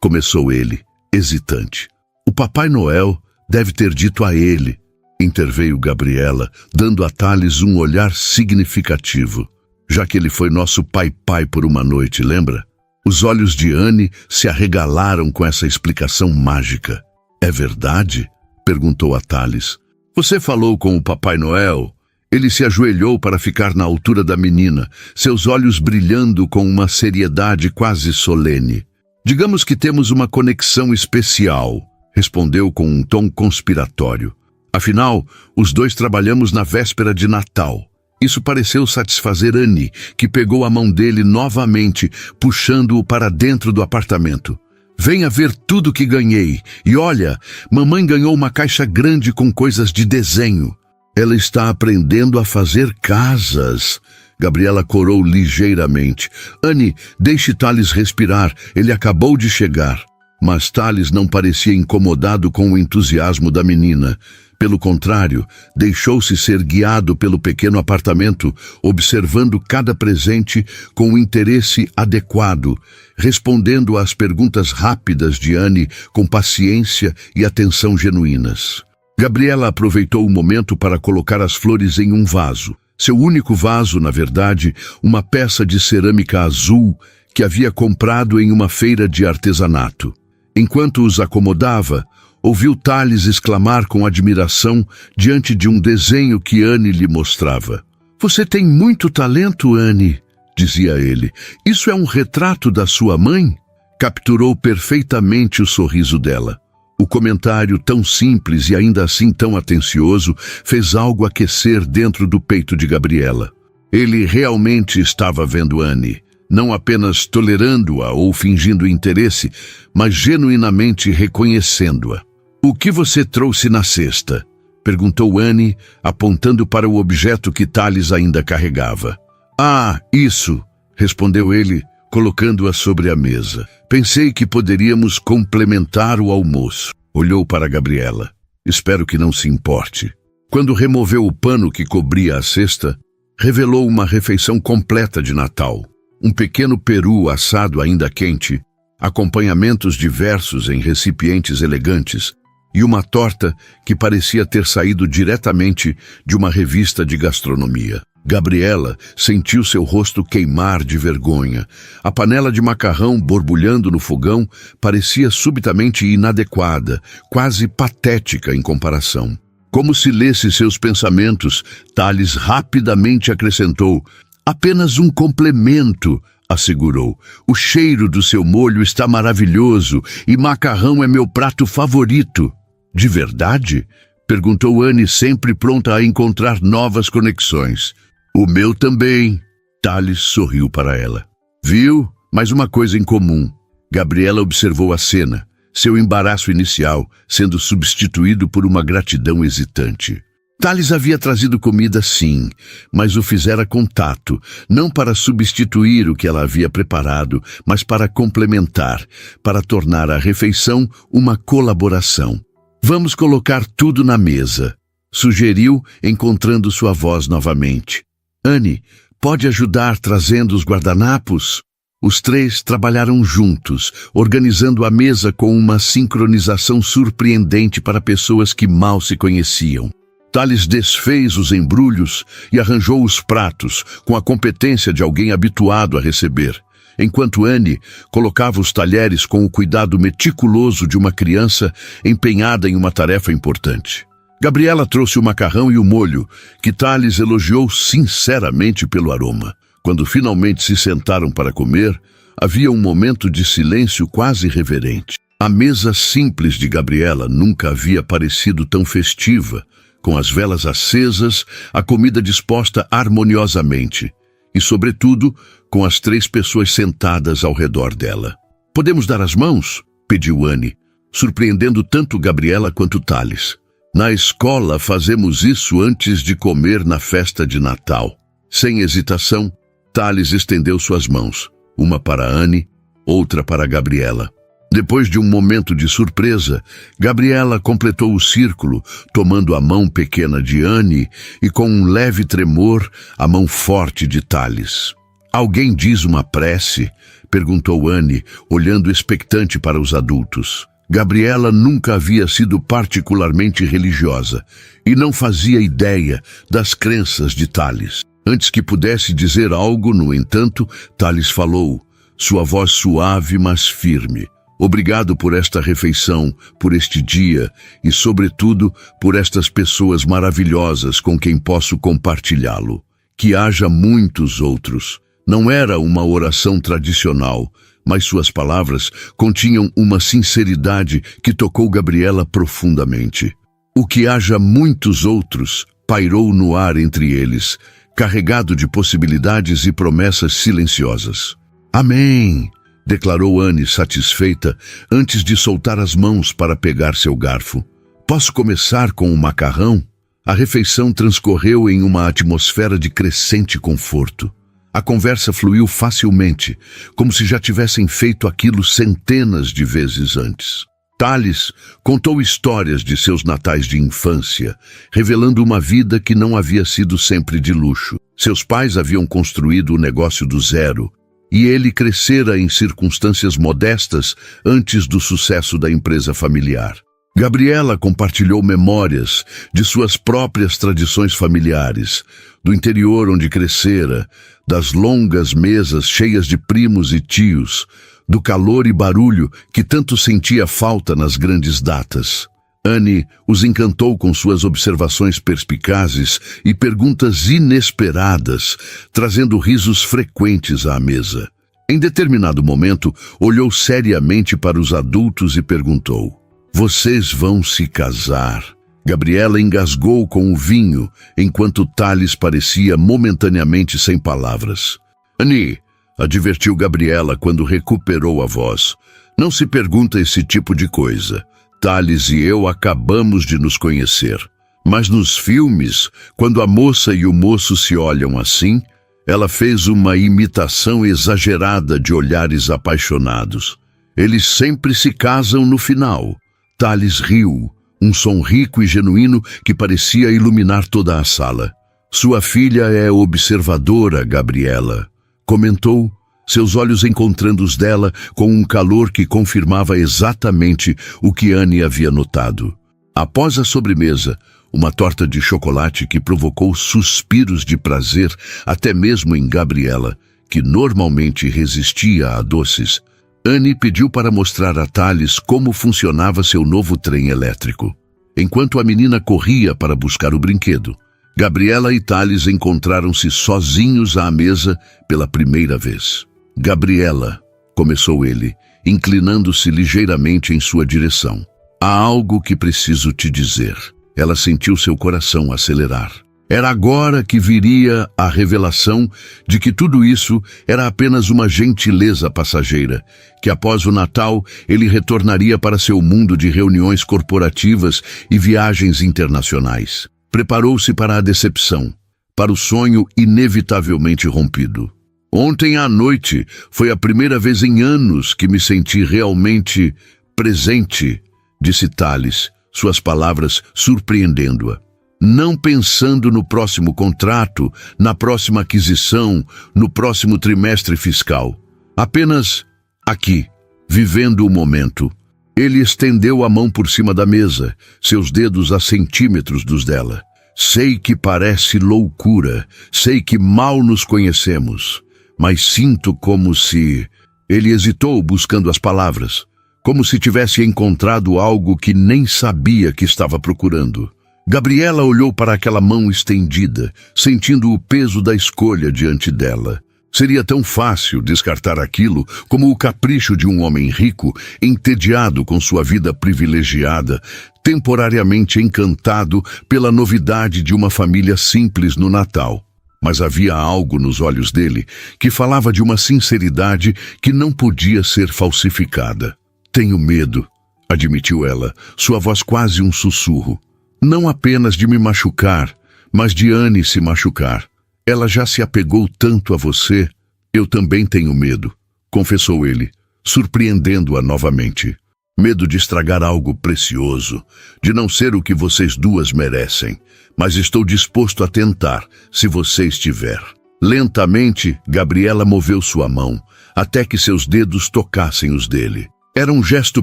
começou ele, hesitante. "O Papai Noel deve ter dito a ele", interveio Gabriela, dando a Thales um olhar significativo. "Já que ele foi nosso pai por uma noite, lembra?" Os olhos de Annie se arregalaram com essa explicação mágica. "É verdade?" perguntou a Thales. "Você falou com o Papai Noel?" Ele se ajoelhou para ficar na altura da menina, seus olhos brilhando com uma seriedade quase solene. "Digamos que temos uma conexão especial", respondeu com um tom conspiratório. "Afinal, os dois trabalhamos na véspera de Natal." Isso pareceu satisfazer Annie, que pegou a mão dele novamente, puxando-o para dentro do apartamento. "Venha ver tudo que ganhei. E olha, mamãe ganhou uma caixa grande com coisas de desenho." "Ela está aprendendo a fazer casas." Gabriela corou ligeiramente. "Annie, deixe Thales respirar. Ele acabou de chegar." Mas Thales não parecia incomodado com o entusiasmo da menina. Pelo contrário, deixou-se ser guiado pelo pequeno apartamento, observando cada presente com o interesse adequado, respondendo às perguntas rápidas de Annie com paciência e atenção genuínas. Gabriela aproveitou o momento para colocar as flores em um vaso. Seu único vaso, na verdade, uma peça de cerâmica azul que havia comprado em uma feira de artesanato. Enquanto os acomodava, ouviu Thales exclamar com admiração diante de um desenho que Anne lhe mostrava. Você tem muito talento, Anne, dizia ele. Isso é um retrato da sua mãe? Capturou perfeitamente o sorriso dela. O comentário tão simples e ainda assim tão atencioso fez algo aquecer dentro do peito de Gabriela. Ele realmente estava vendo Anne, não apenas tolerando-a ou fingindo interesse, mas genuinamente reconhecendo-a. O que você trouxe na cesta? Perguntou Anne, apontando para o objeto que Thales ainda carregava. Ah, isso, respondeu ele, colocando-a sobre a mesa. Pensei que poderíamos complementar o almoço. Olhou para Gabriela. Espero que não se importe. Quando removeu o pano que cobria a cesta, revelou uma refeição completa de Natal. Um pequeno peru assado ainda quente, acompanhamentos diversos em recipientes elegantes e uma torta que parecia ter saído diretamente de uma revista de gastronomia. Gabriela sentiu seu rosto queimar de vergonha. A panela de macarrão borbulhando no fogão parecia subitamente inadequada, quase patética em comparação. Como se lesse seus pensamentos, Thales rapidamente acrescentou: apenas um complemento, assegurou. O cheiro do seu molho está maravilhoso e macarrão é meu prato favorito. De verdade? Perguntou Anne, sempre pronta a encontrar novas conexões. O meu também. Thales sorriu para ela. Viu? Mais uma coisa em comum. Gabriela observou a cena, seu embaraço inicial sendo substituído por uma gratidão hesitante. Thales havia trazido comida sim, mas o fizera com tato, não para substituir o que ela havia preparado, mas para complementar, para tornar a refeição uma colaboração. Vamos colocar tudo na mesa, sugeriu, encontrando sua voz novamente. Anne, pode ajudar trazendo os guardanapos? Os três trabalharam juntos, organizando a mesa com uma sincronização surpreendente para pessoas que mal se conheciam. Thales desfez os embrulhos e arranjou os pratos, com a competência de alguém habituado a receber, enquanto Anne colocava os talheres com o cuidado meticuloso de uma criança empenhada em uma tarefa importante. Gabriela trouxe o macarrão e o molho, que Thales elogiou sinceramente pelo aroma. Quando finalmente se sentaram para comer, havia um momento de silêncio quase reverente. A mesa simples de Gabriela nunca havia parecido tão festiva, com as velas acesas, a comida disposta harmoniosamente e, sobretudo, com as três pessoas sentadas ao redor dela. Podemos dar as mãos? Pediu Anne, surpreendendo tanto Gabriela quanto Thales. Na escola fazemos isso antes de comer na festa de Natal. Sem hesitação, Thales estendeu suas mãos, uma para Anne, outra para Gabriela. Depois de um momento de surpresa, Gabriela completou o círculo, tomando a mão pequena de Anne e, com um leve tremor, a mão forte de Thales. Alguém diz uma prece? Perguntou Anne, olhando expectante para os adultos. Gabriela nunca havia sido particularmente religiosa e não fazia ideia das crenças de Thales. Antes que pudesse dizer algo, no entanto, Thales falou, sua voz suave, mas firme. Obrigado por esta refeição, por este dia e, sobretudo, por estas pessoas maravilhosas com quem posso compartilhá-lo. Que haja muitos outros. Não era uma oração tradicional, mas suas palavras continham uma sinceridade que tocou Gabriela profundamente. O que haja muitos outros pairou no ar entre eles, carregado de possibilidades e promessas silenciosas. Amém! Declarou Anne satisfeita antes de soltar as mãos para pegar seu garfo. Posso começar com o macarrão? A refeição transcorreu em uma atmosfera de crescente conforto. A conversa fluiu facilmente, como se já tivessem feito aquilo centenas de vezes antes. Thales contou histórias de seus natais de infância, revelando uma vida que não havia sido sempre de luxo. Seus pais haviam construído o negócio do zero, e ele crescera em circunstâncias modestas antes do sucesso da empresa familiar. Gabriela compartilhou memórias de suas próprias tradições familiares, do interior onde crescera, das longas mesas cheias de primos e tios, do calor e barulho que tanto sentia falta nas grandes datas. Annie os encantou com suas observações perspicazes e perguntas inesperadas, trazendo risos frequentes à mesa. Em determinado momento, olhou seriamente para os adultos e perguntou: "Vocês vão se casar?" Gabriela engasgou com o vinho, enquanto Thales parecia momentaneamente sem palavras. "Annie", advertiu Gabriela quando recuperou a voz, "não se pergunta esse tipo de coisa. Thales e eu acabamos de nos conhecer. Mas nos filmes, quando a moça e o moço se olham assim, ela fez uma imitação exagerada de olhares apaixonados. Eles sempre se casam no final." Thales riu, um som rico e genuíno que parecia iluminar toda a sala. "Sua filha é observadora, Gabriela", comentou, seus olhos encontrando os dela com um calor que confirmava exatamente o que Annie havia notado. Após a sobremesa, uma torta de chocolate que provocou suspiros de prazer até mesmo em Gabriela, que normalmente resistia a doces, Annie pediu para mostrar a Thales como funcionava seu novo trem elétrico. Enquanto a menina corria para buscar o brinquedo, Gabriela e Thales encontraram-se sozinhos à mesa pela primeira vez. "Gabriela", começou ele, inclinando-se ligeiramente em sua direção. "Há algo que preciso te dizer." Ela sentiu seu coração acelerar. Era agora que viria a revelação de que tudo isso era apenas uma gentileza passageira, que após o Natal ele retornaria para seu mundo de reuniões corporativas e viagens internacionais. Preparou-se para a decepção, para o sonho inevitavelmente rompido. "Ontem à noite foi a primeira vez em anos que me senti realmente presente", disse Thales, suas palavras surpreendendo-a. "Não pensando no próximo contrato, na próxima aquisição, no próximo trimestre fiscal. Apenas aqui, vivendo o momento." Ele estendeu a mão por cima da mesa, seus dedos a centímetros dos dela. "Sei que parece loucura, sei que mal nos conhecemos, mas sinto como se..." Ele hesitou buscando as palavras, como se tivesse encontrado algo que nem sabia que estava procurando. Gabriela olhou para aquela mão estendida, sentindo o peso da escolha diante dela. Seria tão fácil descartar aquilo como o capricho de um homem rico, entediado com sua vida privilegiada, temporariamente encantado pela novidade de uma família simples no Natal. Mas havia algo nos olhos dele que falava de uma sinceridade que não podia ser falsificada. "Tenho medo", admitiu ela, sua voz quase um sussurro. "Não apenas de me machucar, mas de Annie se machucar. Ela já se apegou tanto a você." "Eu também tenho medo", confessou ele, surpreendendo-a novamente. "Medo de estragar algo precioso, de não ser o que vocês duas merecem. Mas estou disposto a tentar, se você estiver." Lentamente, Gabriela moveu sua mão, até que seus dedos tocassem os dele. Era um gesto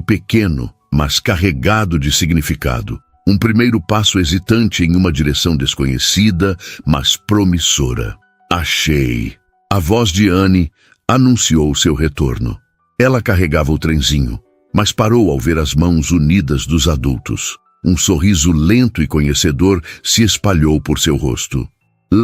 pequeno, mas carregado de significado. Um primeiro passo hesitante em uma direção desconhecida, mas promissora. "Achei." A voz de Annie anunciou seu retorno. Ela carregava o trenzinho, mas parou ao ver as mãos unidas dos adultos. Um sorriso lento e conhecedor se espalhou por seu rosto.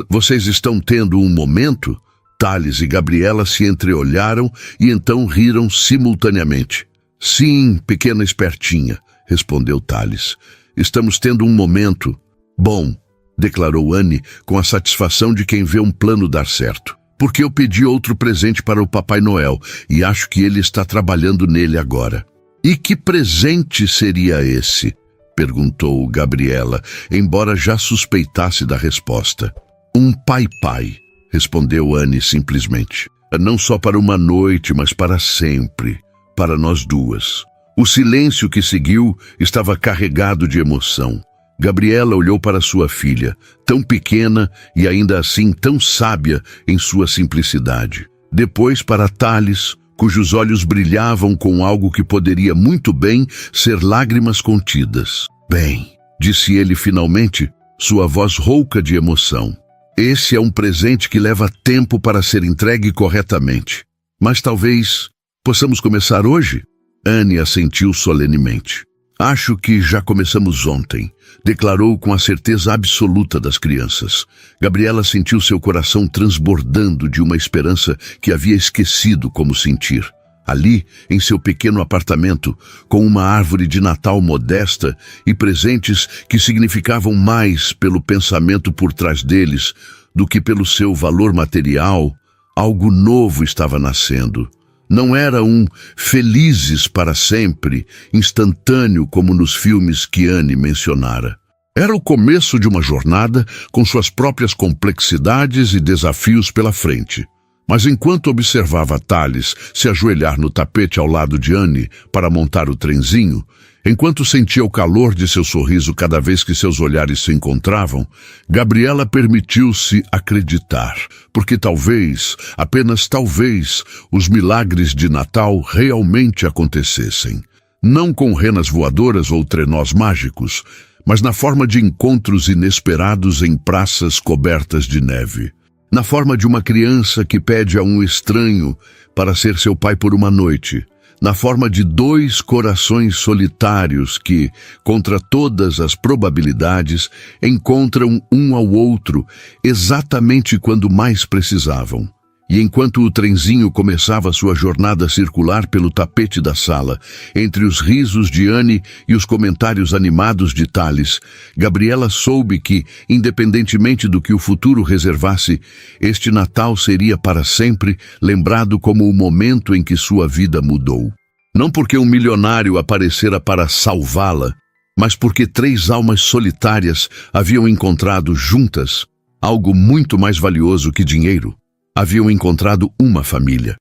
"Vocês estão tendo um momento?" Thales e Gabriela se entreolharam e então riram simultaneamente. "Sim, pequena espertinha", respondeu Thales. "Estamos tendo um momento." "Bom", declarou Annie com a satisfação de quem vê um plano dar certo. "Porque eu pedi outro presente para o Papai Noel e acho que ele está trabalhando nele agora." "E que presente seria esse?" perguntou Gabriela, embora já suspeitasse da resposta. "Um pai-pai", respondeu Annie simplesmente. "Não só para uma noite, mas para sempre. Para nós duas." O silêncio que seguiu estava carregado de emoção. Gabriela olhou para sua filha, tão pequena e ainda assim tão sábia em sua simplicidade. Depois para Thales, cujos olhos brilhavam com algo que poderia muito bem ser lágrimas contidas. "Bem", disse ele finalmente, sua voz rouca de emoção. Esse é um presente que leva tempo para ser entregue corretamente. Mas talvez possamos começar hoje? Anne assentiu solenemente. Acho que já começamos ontem, declarou com a certeza absoluta das crianças. Gabriela sentiu seu coração transbordando de uma esperança que havia esquecido como sentir. Ali, em seu pequeno apartamento, com uma árvore de Natal modesta e presentes que significavam mais pelo pensamento por trás deles do que pelo seu valor material, algo novo estava nascendo. Não era um felizes para sempre, instantâneo como nos filmes que Anne mencionara. Era o começo de uma jornada com suas próprias complexidades e desafios pela frente. Mas enquanto observava Thales se ajoelhar no tapete ao lado de Anne para montar o trenzinho, enquanto sentia o calor de seu sorriso cada vez que seus olhares se encontravam, Gabriela permitiu-se acreditar, porque talvez, apenas talvez, os milagres de Natal realmente acontecessem. Não com renas voadoras ou trenós mágicos, mas na forma de encontros inesperados em praças cobertas de neve. Na forma de uma criança que pede a um estranho para ser seu pai por uma noite. Na forma de dois corações solitários que, contra todas as probabilidades, encontram um ao outro exatamente quando mais precisavam. E enquanto o trenzinho começava sua jornada circular pelo tapete da sala, entre os risos de Anne e os comentários animados de Thales, Gabriela soube que, independentemente do que o futuro reservasse, este Natal seria para sempre lembrado como o momento em que sua vida mudou. Não porque um milionário aparecera para salvá-la, mas porque 3 almas solitárias haviam encontrado juntas algo muito mais valioso que dinheiro. Haviam encontrado uma família.